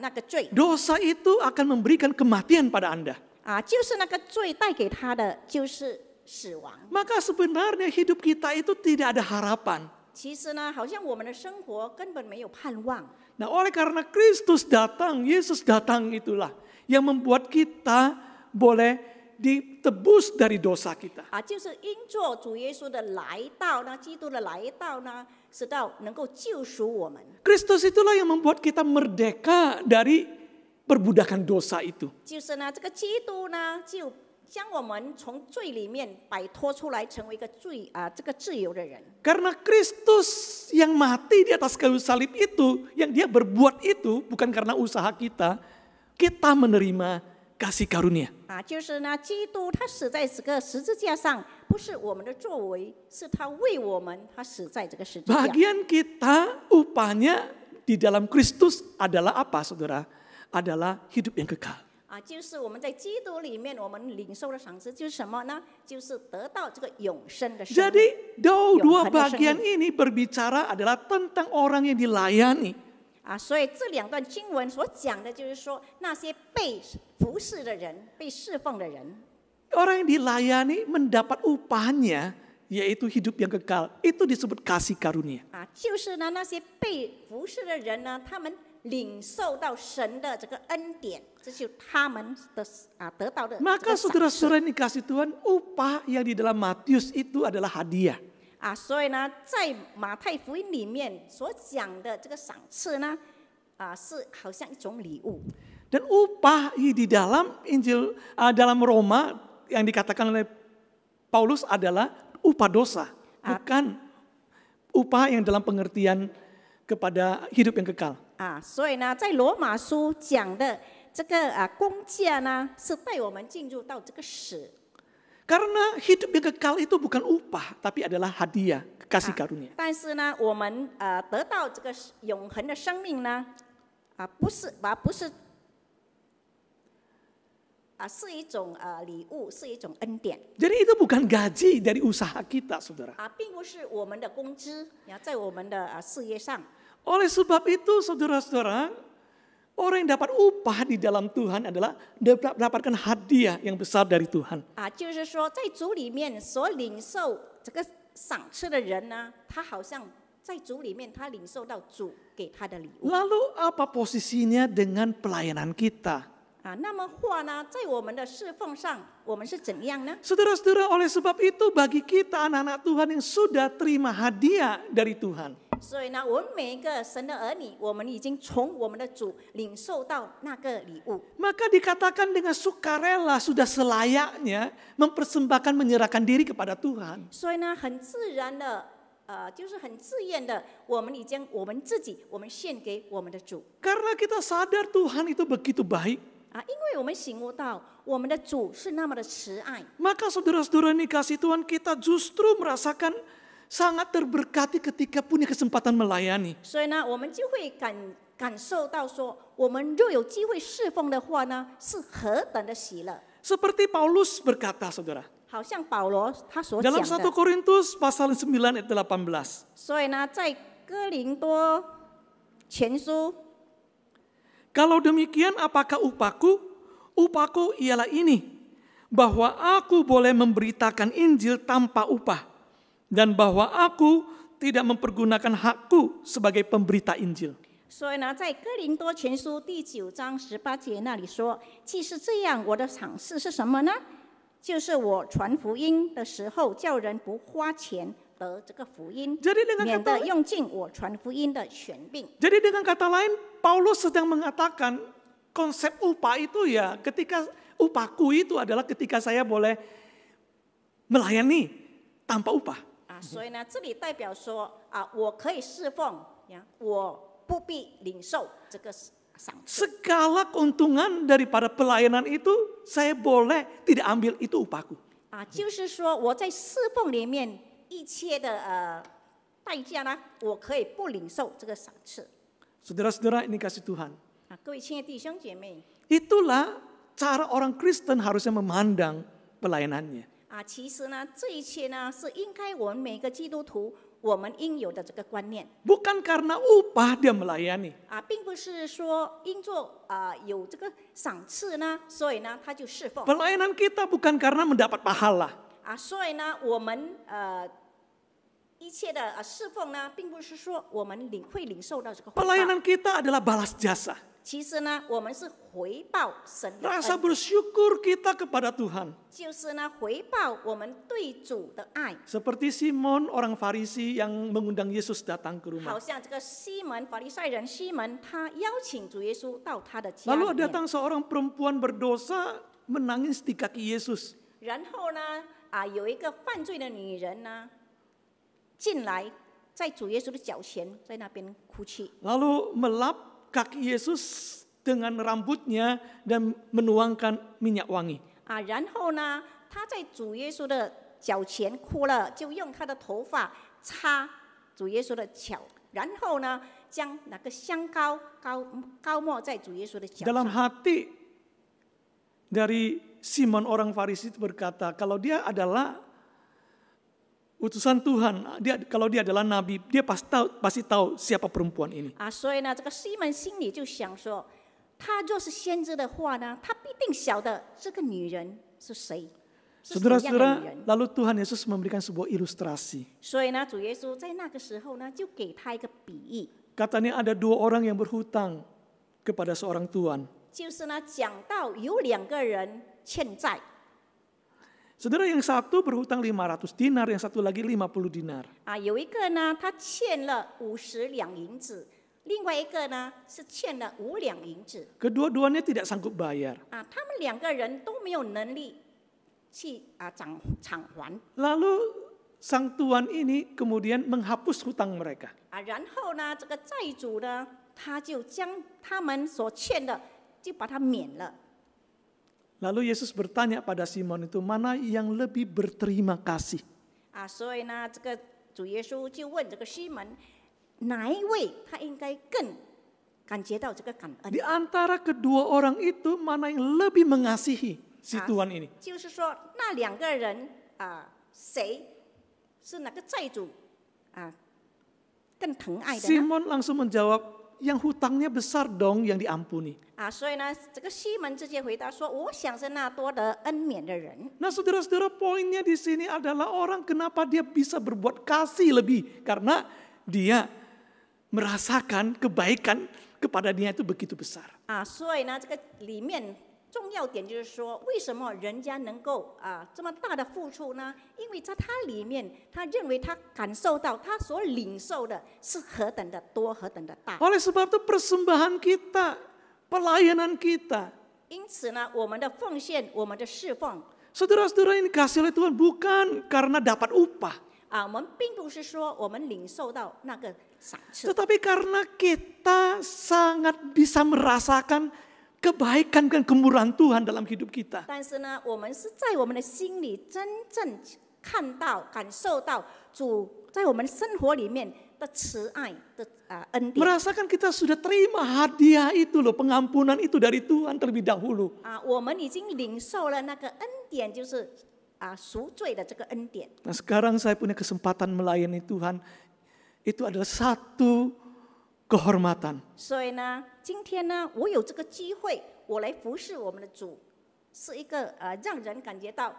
那个罪 dosa itu akan memberikan kematian pada Anda. 就是那个罪带给他的就是死亡。 Maka sebenarnya hidup kita itu tidak ada harapan. 其实呢，好像我们的生活根本没有盼望。 Nah, oleh karena Kristus datang, Yesus datang itulah yang membuat kita boleh ditebus dari dosa kita. 就是因着主耶稣的来到呢，基督的来到呢，使到能够救赎我们。 Kristus itulah yang membuat kita merdeka dari perbudakan dosa itu. 就是呢，这个基督呢，就将我们从罪里面摆脱出来，成为一个这个自由的人。 Karena Kristus yang mati di atas kayu salib itu, yang dia berbuat itu bukan karena usaha kita, kita menerima kasih karunia. 就是呢，基督他死在这个十字架上，不是我们的作为，是他为我们，他死在这个十字架。 Bagian kita upahnya di dalam Kristus adalah apa, saudara? Adalah hidup yang kekal. 就是我们在基督里面，我们领受的赏赐就是什么呢？就是得到这个永生的生命。 Jadi dua bagian ini berbicara adalah tentang orang yang dilayani. 所以这两段经文所讲的就是说，那些被服侍的人、被侍奉的人， Orang yang dilayani mendapat upahnya, yaitu hidup yang kekal. Itu disebut kasih karunia. 就是呢，那些被服侍的人呢，他们领受到神的这个恩典，这就是他们的得到的。 Maka saudara-saudara ini kasih Tuhan, upah yang di dalam Matius itu adalah hadiah. 所以呢，在马太福音里面所讲的这个赏赐呢，是好像一种礼物。 Dan upah di dalam Injil dalam Roma yang dikatakan oleh Paulus adalah upah dosa. bukan upah yang dalam pengertian kepada hidup yang kekal. 所以呢，在罗马书讲的这个工价呢，是带我们进入到这个死。 Karena hidup yang kekal itu bukan upah, tapi adalah hadiah, kasih karunia. 但是呢，我们得到这个永恒的生命呢，不是是一种礼物，是一种恩典。 Jadi itu bukan gaji dari usaha kita, saudara. 并不是我们的工资，在我们的事业上。 Oleh sebab itu, saudara-saudara, orang yang dapat upah di dalam Tuhan adalah dapatkan hadiah yang besar dari Tuhan. 就是说，在主里面所领受这个赏赐的人呢，他好像在主里面，他领受到主给他的礼物。 Lalu apa posisinya dengan pelayanan kita? 那么话呢，在我们的侍奉上，我们是怎样呢？ Saudara-saudara, oleh sebab itu bagi kita anak-anak Tuhan yang sudah terima hadiah dari Tuhan. 所以呢，我们每一个神的儿女，我们已经从我们的主领受到那个礼物。 Maka dikatakan dengan sukarela sudah selayaknya mempersembahkan menyerahkan diri kepada Tuhan. 所以呢，很自然的，就是很自愿的，我们已经我们自己，我们献给我们的主。 Karena kita sadar Tuhan itu begitu baik. 因为我们醒悟到我们的主是那么的慈爱。 Maka saudara-saudara ini kasih Tuhan, kita justru merasakan sangat terberkati ketika punya kesempatan melayani. 所以呢，我们就会感受到说，我们若有机会侍奉的话呢，是何等的喜乐。 Seperti Paulus berkata, saudara. 好像保罗他所讲 Dalam 的。 1 Korintus pasal 9 ayat 18. 所以呢，在哥林多前书。 Kalau demikian apakah upahku? Upahku ialah ini, bahwa aku boleh memberitakan Injil tanpa upah, dan bahwa aku tidak mempergunakan hakku sebagai pemberita Injil. 所以呢，在哥林多前书第9章18节那里说：“既是这样，我的赏赐是什么呢？就是我传福音的时候，叫人不花钱得这个福音， 免得用尽我传福音的权柄。” Jadi dengan kata lain, Paulus sedang mengatakan konsep upah itu ya ketika upahku itu adalah ketika saya boleh melayani tanpa upah. 所以呢，这里代表说我可以侍奉呀，我不必领受这个赏赐。 Segala keuntungan daripada pelayanan itu saya boleh tidak ambil itu upahku. 就是说我在侍奉里面一切的代价呢，我可以不领受这个赏赐。 Saudara-saudara ini kasih Tuhan. 各位亲爱的弟兄姐妹， Itulah cara orang Kristen harusnya memandang pelayanannya. 其实呢，这一切呢是应该我们每个基督徒我们应有的这个观念。 Bukan karena upah dia melayani. 并不是说因做有这个赏赐呢，所以呢他就侍奉。 Pelayanan kita bukan karena mendapat pahala. 所以呢，我们一切的侍奉呢，并不是说我们会领受到这个回报。 Pelayanan kita adalah balas jasa. 其实呢，我们是回报神的恩 Rasa bersyukur kita kepada Tuhan. 就是呢，回报我们对主的爱。 Seperti Simon orang Farisi yang mengundang Yesus datang ke rumah. 好像这个西门法利赛人西门，他邀请主耶稣到他的家里 Lalu 面。 datang seorang perempuan berdosa menangis di kaki Yesus. 然后呢，有一个犯罪的女人呢进来，在主耶稣的脚前，在那边哭泣。 Lalu melap kaki Yesus dengan rambutnya dan menuangkan minyak wangi. 然后呢，他在主耶稣的脚前哭了，就用他的头发擦主耶稣的脚，然后呢，将那个香膏膏抹在主耶稣的脚 Dalam 上。 hati dari Simon orang Farisi itu berkata, kalau dia adalah utusan Tuhan, kalau dia adalah nabi, dia pasti tahu siapa perempuan ini. 所以呢，这个西门心里就想说，他若是先知的话呢，他必定晓得这个女人是谁，是怎样的女 Saudara-saudara, 人。 lalu Tuhan Yesus memberikan sebuah ilustrasi. 所以呢，主耶稣在那个时候呢，就给他一个比喻， Katanya ada 2 orang yang berhutang kepada seorang tuan. 就是呢，讲到有2个人欠债。 Saudara, yang satu berhutang 500 dinar, yang satu lagi 50 dinar. 有一个呢，他欠了50两银子，另外一个呢是欠了5两银子。 Kedua-duanya tidak sanggup bayar. 他们2个人都没有能力去偿还。 Lalu sang tuan ini kemudian menghapus hutang mereka. 然后呢，这个债主呢，他就将他们所欠的就把它免了。 Lalu Yesus bertanya pada Simon itu, mana yang lebih berterima kasih? 所以呢，这个主耶稣就问这个西门，哪一位他应该更感觉到这个感恩？ Di antara kedua orang itu, mana yang lebih mengasihi si tuan ini? 就是说，那两个人谁是哪个债主更疼爱的呢？ Simon langsung menjawab, yang hutangnya besar dong yang diampuni. 所以呢，这个西门直接回答说：“我想是那多得恩免的人。” Nah saudara-saudara, poinnya di sini adalah orang kenapa dia bisa berbuat kasih lebih. Karena dia merasakan kebaikan kepada dia itu begitu besar. 所以呢，这个里面重要点就是说，为什么人家能够这么大的付出呢？因为在他里面，他认为他感受到他所领受的是何等的多，何等的大。 Oleh sebab itu persembahan kita, pelayanan kita. 因此呢，我们的奉献，我们的侍奉， Saudara-saudara ini kasih oleh Tuhan bukan karena dapat upah. 我们并不是说我们领受到那个赏赐， Tetapi karena kita sangat bisa merasakan kebaikan dan kemurahan Tuhan dalam hidup kita. 但是呢，我们是在我们的心里真正看到、感受到主在我们生活里面的慈爱的恩典。 Merasakan kita sudah terima hadiah itu loh, pengampunan itu dari Tuhan terlebih dahulu. 我们已经领受了那个恩典，就是赎罪的这个恩典。 Nah sekarang saya punya kesempatan melayani Tuhan, itu adalah satu kehormatan. 所以呢，今天呢，我有这个机会，我来服侍我们的主，是一个让人感觉到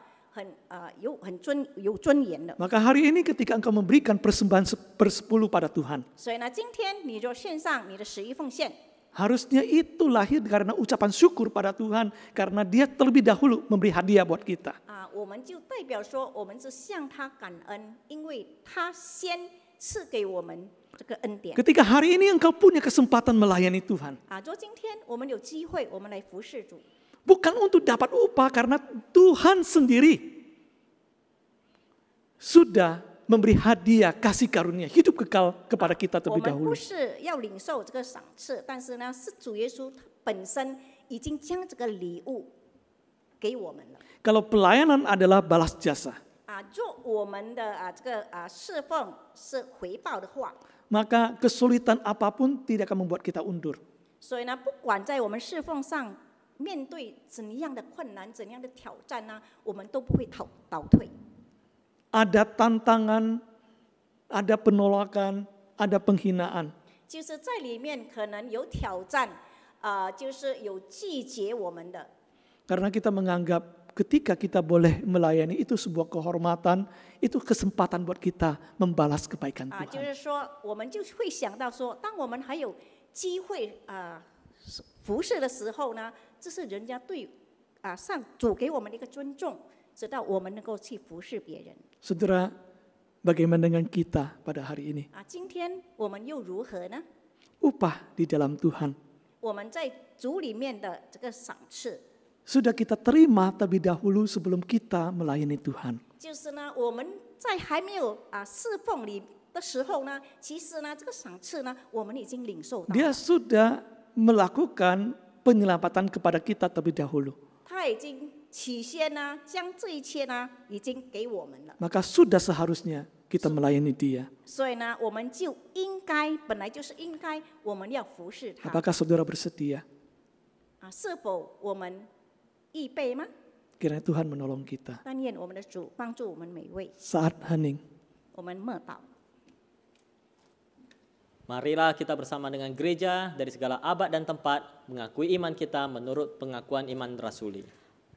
有尊严的。 Maka hari ini ketika engkau memberikan persembahan 1/10 pada Tuhan, 所以呢，今天你就献上你的11奉献。 harusnya itu lahir karena ucapan syukur pada Tuhan, karena Dia terlebih dahulu memberi hadiah buat kita. 我们就代表说，我们是向他感恩，因为他先赐给我们这个恩典。 Ketika hari ini engkau punya kesempatan melayani Tuhan, 就今天我们有机会，我们来服侍主， bukan untuk dapat upah, karena Tuhan sendiri sudah memberi hadiah kasih karunia hidup kekal kepada kita 我 terlebih 们 dahulu. 不是要领受这个赏赐，但是呢，是主耶稣他本身已经将这个礼物给我们了。 Kalau pelayanan adalah balas jasa, 若我们的这个侍奉是回报的话， maka kesulitan apapun tidak akan membuat kita undur. 所以呢，不管在我们侍奉上面对怎样的困难、怎样的挑战呢，我们都不会倒退。 Ada tantangan, ada penolakan, ada penghinaan. 就是在里面可能有挑战，就是有拒绝我们的。 Karena kita menganggap ketika kita boleh melayani itu sebuah kehormatan, itu kesempatan buat kita membalas kebaikan 就 Tuhan. 是说，我们就会想到说，当我们还有机会服侍的时候呢，这是人家对上主给我们的一个尊重，直到我们能够去服侍别人。 Saudara, bagaimana dengan kita pada hari ini? 今天我们又如何呢？ Upah di dalam Tuhan 我们在主里面的这个赏赐， sudah kita terima terlebih dahulu sebelum kita melayani Tuhan. 就是呢，我们在还没有侍奉里的时候呢，其实呢，这个赏赐呢，我们已经领受到。 Dia sudah melakukan penyelamatan kepada kita terlebih dahulu. 他已经起先呢，将这一切呢，已经给我们了。 Maka sudah seharusnya kita melayani Dia. 所以呢，我们就应该，本来就是应该，我们要服侍他。 Apakah saudara bersedia? 是否我们预备吗？ Kiranya Tuhan menolong kita. 但愿我们的主帮助我们每位。 Saat hening. 我们默祷。 Marilah kita bersama dengan gereja dari segala abad dan tempat mengakui iman kita menurut pengakuan iman rasuli.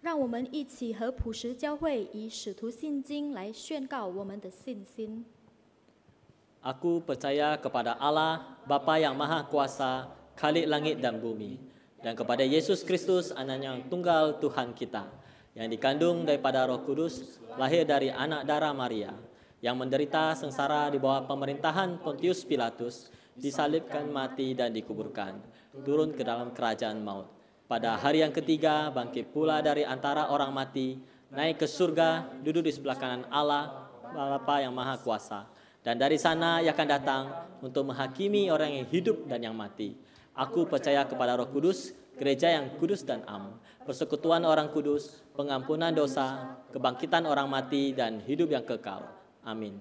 让我们一起和普实教会以使徒信经来宣告我们的信心。 Aku percaya kepada Allah, Bapa yang Maha Kuasa, Khalik langit dan bumi, dan kepada Yesus Kristus, Anak yang tunggal Tuhan kita, yang dikandung daripada Roh Kudus, lahir dari anak darah Maria, yang menderita sengsara di bawah pemerintahan Pontius Pilatus, disalibkan, mati dan dikuburkan, turun ke dalam kerajaan maut. Pada hari yang ketiga bangkit pula dari antara orang mati, naik ke surga, duduk di sebelah kanan Allah, Bapa yang Maha Kuasa. Dan dari sana ia akan datang untuk menghakimi orang yang hidup dan yang mati. Aku percaya kepada Roh Kudus, gereja yang kudus dan am, persekutuan orang kudus, pengampunan dosa, kebangkitan orang mati, dan hidup yang kekal. Amin.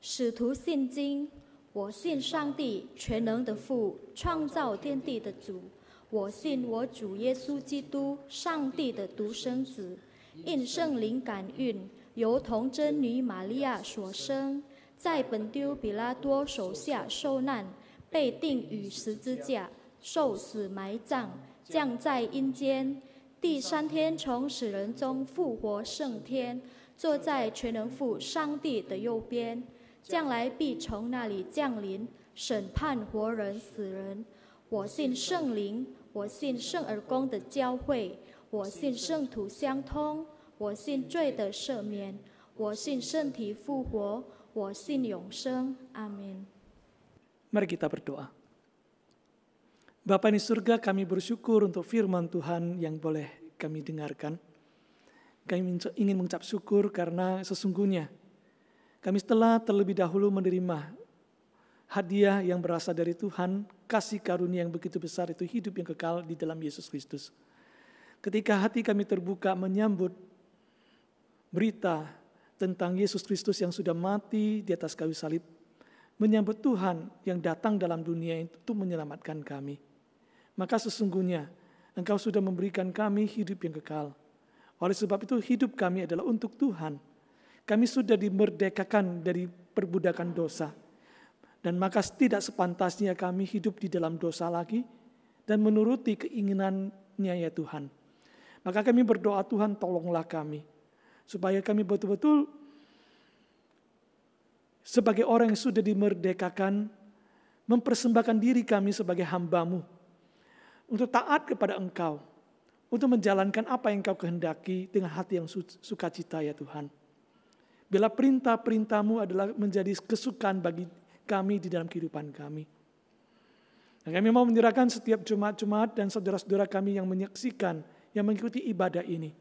使徒信经，我信上帝全能的父，创造天地的主。我信我主耶稣基督，上帝的独生子，因圣灵感孕，由童贞女玛利亚所生，在本丢比拉多手下受难，被钉于十字架，受死埋葬，降在阴间，第3天从死人中复活升天，坐在全能父上帝的右边，将来必从那里降临，审判活人死人。我信圣灵，我信圣而公的教会，我信圣徒相通，我信罪的赦免，我信身体复活，我信永生。阿门。 Mari kita berdoa. Bapa di surga, kami bersyukur untuk firman Tuhan yang boleh kami dengarkan. Kami ingin mengucap syukur karena sesungguhnya kami telah terlebih dahulu menerima hadiah yang berasal dari Tuhan, kasih karunia yang begitu besar itu hidup yang kekal di dalam Yesus Kristus. Ketika hati kami terbuka menyambut berita tentang Yesus Kristus yang sudah mati di atas kayu salib, menyambut Tuhan yang datang dalam dunia itu untuk menyelamatkan kami, maka sesungguhnya Engkau sudah memberikan kami hidup yang kekal. Oleh sebab itu hidup kami adalah untuk Tuhan. Kami sudah dimerdekakan dari perbudakan dosa. Dan maka tidak sepantasnya kami hidup di dalam dosa lagi dan menuruti keinginannya ya Tuhan. Maka kami berdoa, Tuhan tolonglah kami supaya kami betul-betul sebagai orang yang sudah dimerdekakan, mempersembahkan diri kami sebagai hamba-Mu untuk taat kepada Engkau, untuk menjalankan apa yang Engkau kehendaki dengan hati yang sukacita ya Tuhan. Bila perintah-perintah-Mu adalah menjadi kesukaan bagi kami di dalam kehidupan kami. Dan kami mau menyerahkan setiap Jumat-Jumat dan saudara-saudara kami yang menyaksikan, yang mengikuti ibadah ini.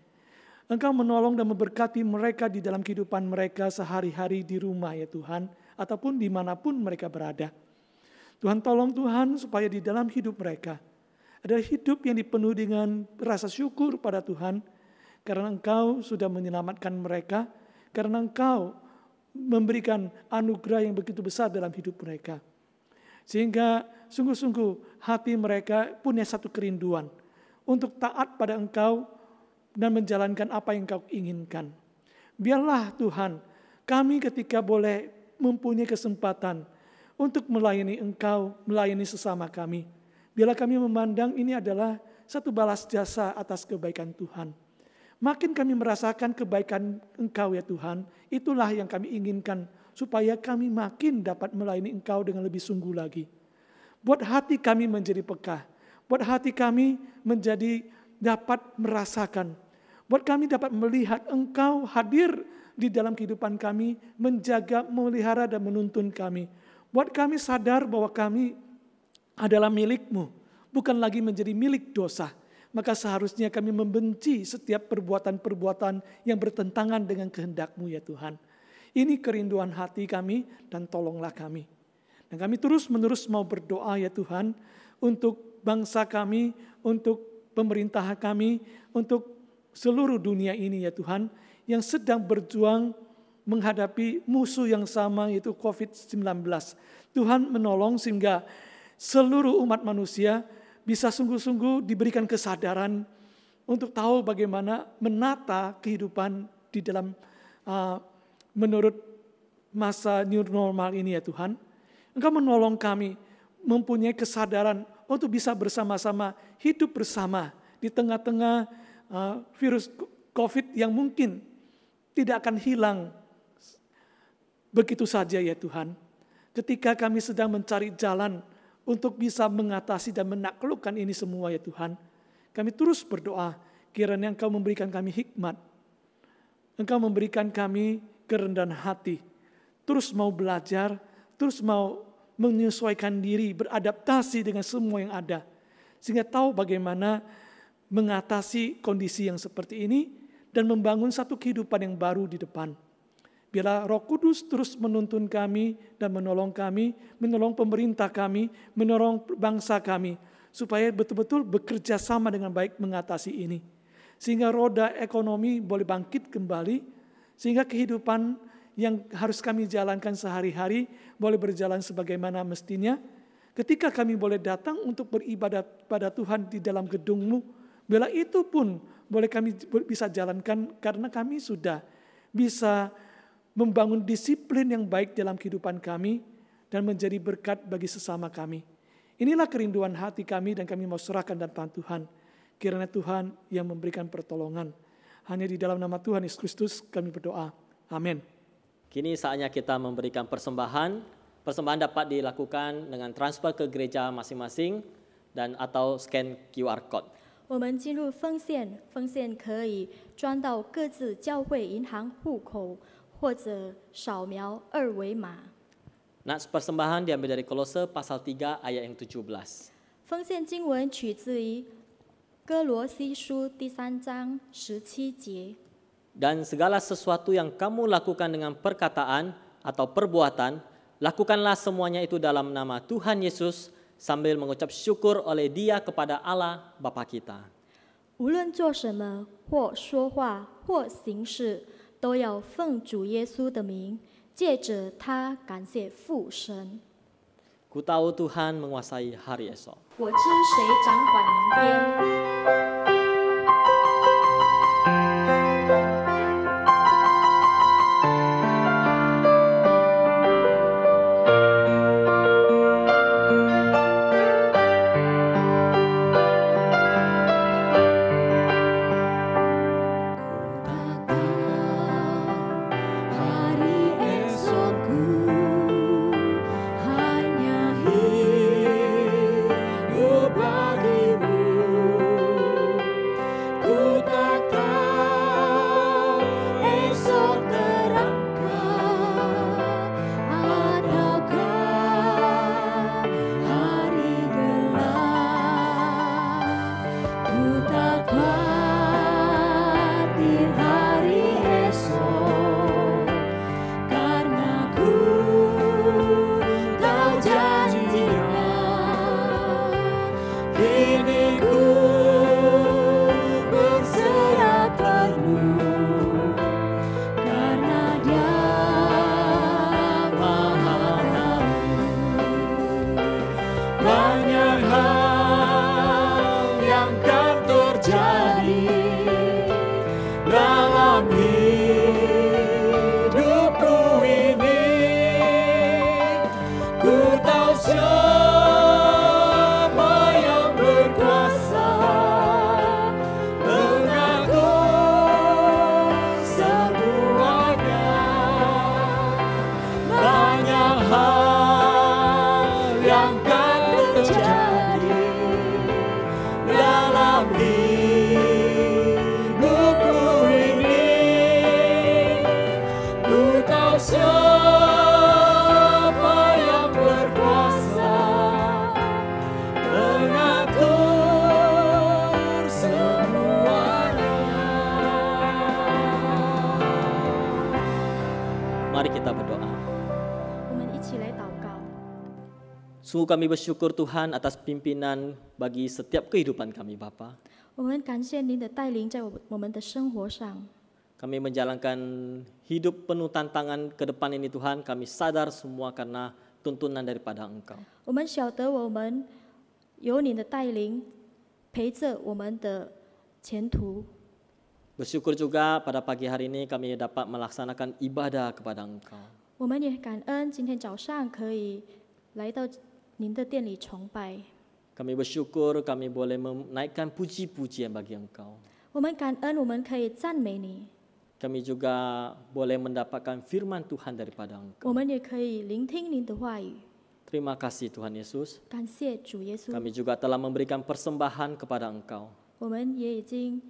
Engkau menolong dan memberkati mereka di dalam kehidupan mereka sehari-hari di rumah ya Tuhan, ataupun dimanapun mereka berada. Tuhan tolong Tuhan supaya di dalam hidup mereka ada hidup yang dipenuhi dengan rasa syukur pada Tuhan, karena Engkau sudah menyelamatkan mereka, karena Engkau memberikan anugerah yang begitu besar dalam hidup mereka. Sehingga sungguh-sungguh hati mereka punya satu kerinduan untuk taat pada Engkau dan menjalankan apa yang Engkau inginkan. Biarlah Tuhan, kami ketika boleh mempunyai kesempatan untuk melayani Engkau, melayani sesama kami. Biarlah kami memandang ini adalah satu balas jasa atas kebaikan Tuhan. Makin kami merasakan kebaikan Engkau ya Tuhan, itulah yang kami inginkan supaya kami makin dapat melayani Engkau dengan lebih sungguh lagi. Buat hati kami menjadi peka, buat hati kami menjadi dapat merasakan, buat kami dapat melihat Engkau hadir di dalam kehidupan kami, menjaga, memelihara dan menuntun kami. Buat kami sadar bahwa kami adalah milik-Mu, bukan lagi menjadi milik dosa. Maka seharusnya kami membenci setiap perbuatan-perbuatan yang bertentangan dengan kehendak-Mu ya Tuhan. Ini kerinduan hati kami dan tolonglah kami. Dan kami terus-menerus mau berdoa ya Tuhan untuk bangsa kami, untuk pemerintah kami, untuk seluruh dunia ini ya Tuhan yang sedang berjuang menghadapi musuh yang sama yaitu COVID-19. Tuhan menolong sehingga seluruh umat manusia bisa sungguh-sungguh diberikan kesadaran untuk tahu bagaimana menata kehidupan di dalam menurut masa new normal ini ya Tuhan. Engkau menolong kami mempunyai kesadaran untuk bisa bersama-sama hidup bersama di tengah-tengah virus COVID yang mungkin tidak akan hilang begitu saja ya Tuhan. Ketika kami sedang mencari jalan untuk bisa mengatasi dan menaklukkan ini semua ya Tuhan. Kami terus berdoa, kiranya Engkau memberikan kami hikmat. Engkau memberikan kami kerendahan hati. Terus mau belajar, terus mau menyesuaikan diri, beradaptasi dengan semua yang ada. Sehingga tahu bagaimana mengatasi kondisi yang seperti ini dan membangun satu kehidupan yang baru di depan. Biarlah Roh Kudus terus menuntun kami dan menolong pemerintah kami, menolong bangsa kami, supaya betul-betul bekerja sama dengan baik mengatasi ini. Sehingga roda ekonomi boleh bangkit kembali, sehingga kehidupan yang harus kami jalankan sehari-hari boleh berjalan sebagaimana mestinya. Ketika kami boleh datang untuk beribadat pada Tuhan di dalam gedung-Mu, bila itu pun boleh kami bisa jalankan karena kami sudah bisa membangun disiplin yang baik dalam kehidupan kami dan menjadi berkat bagi sesama kami. Inilah kerinduan hati kami dan kami mau serahkan dan tahan Tuhan. Kiranya Tuhan yang memberikan pertolongan. Hanya di dalam nama Tuhan Yesus Kristus kami berdoa. Amin. Kini saatnya kita memberikan persembahan. Persembahan dapat dilakukan dengan transfer ke gereja masing-masing dan atau scan QR code. 我们进入奉献，奉献可以装到各自教会银行户口，或者扫描二维码。 Nats persembahan diambil dari Kolose pasal 3 ayat yang 17. 奉献经文取自于哥罗西书第3章17节。 Dan segala sesuatu yang kamu lakukan dengan perkataan atau perbuatan, lakukanlah semuanya itu dalam nama Tuhan Yesus sambil mengucap syukur oleh Dia kepada Allah Bapa kita. 无论做什么，或说话，或行事，都要奉主耶稣的名，借着他感谢父神。 Ku tahu Tuhan menguasai hari esok. 我知谁掌管明天。 Hari esokku hanya hidup bagimu. Ku tak tahu esok terangkat ataukah hari gelap. Ku tak khawatir hari esok, karena ku tahu janji-Nya. Kini ku berserah penuh, karena Dia Maha Tahu. Banyak hal yang kan terjadi dalam hidupku ini. Ku tahu siapa yang berkuasa mengatur semuanya. Banyak hal yang kan terjadi dalam hidupku ini. Ku tahu siapa yang berkuasa mengatur semuanya. Mari kita berdoa. 我们一起来祷告。 Sungguh kami bersyukur Tuhan atas pimpinan bagi setiap kehidupan kami Bapa. 我们感谢您的带领在我们的生活上。 Kami menjalankan hidup penuh tantangan ke depan ini Tuhan. Kami sadar semua karena tuntunan daripada Engkau. 我们晓得我们有你的带领陪着我们的前途。 Bersyukur juga pada pagi hari ini kami dapat melaksanakan ibadah kepada Engkau. 我们也感恩今天早上可以来到您的店里崇拜。 Kami bersyukur kami boleh menaikkan puji-pujian bagi Engkau. 我们感恩我们可以赞美你， Kami juga boleh mendapatkan firman Tuhan daripada 我 Engkau. 们也可以聆听您的话语。 Terima kasih Tuhan Yesus. 感谢主耶稣， Kami juga telah memberikan persembahan kepada Engkau. 我们也已经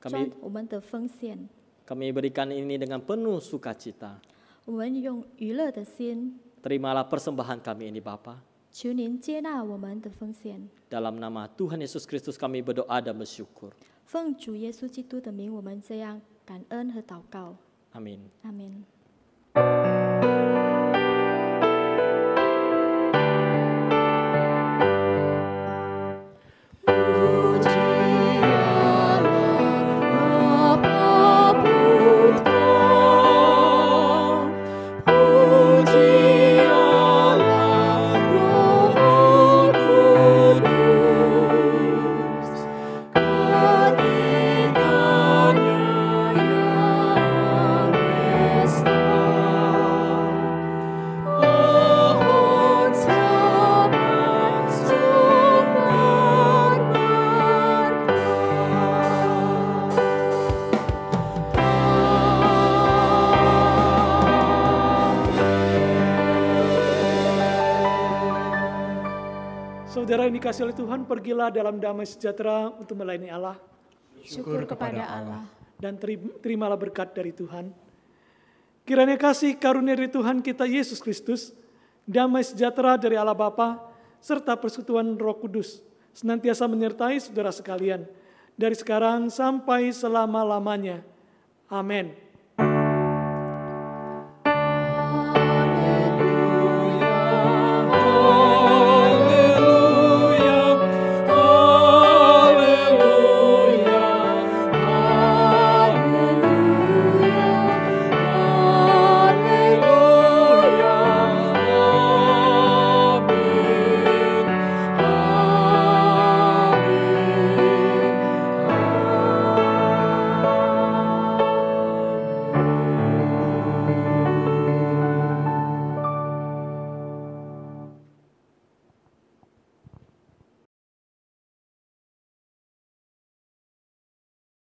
专 Kami 我们的奉献， kami berikan ini dengan penuh sukacita. 我们用娱乐的心， Terimalah persembahan kami ini Bapa. 求您接纳我们的奉献。 Dalam nama Tuhan Yesus Kristus kami berdoa dan bersyukur. 奉主耶稣基督的名，我们这样感恩和祷告。 Amin. 阿门。Saudara yang dikasihi oleh Tuhan, pergilah dalam damai sejahtera untuk melayani Allah. Syukur kepada Allah. Dan terimalah berkat dari Tuhan. Kiranya kasih karunia dari Tuhan kita Yesus Kristus, damai sejahtera dari Allah Bapa, serta persekutuan Roh Kudus senantiasa menyertai saudara sekalian, dari sekarang sampai selama-lamanya. Amin.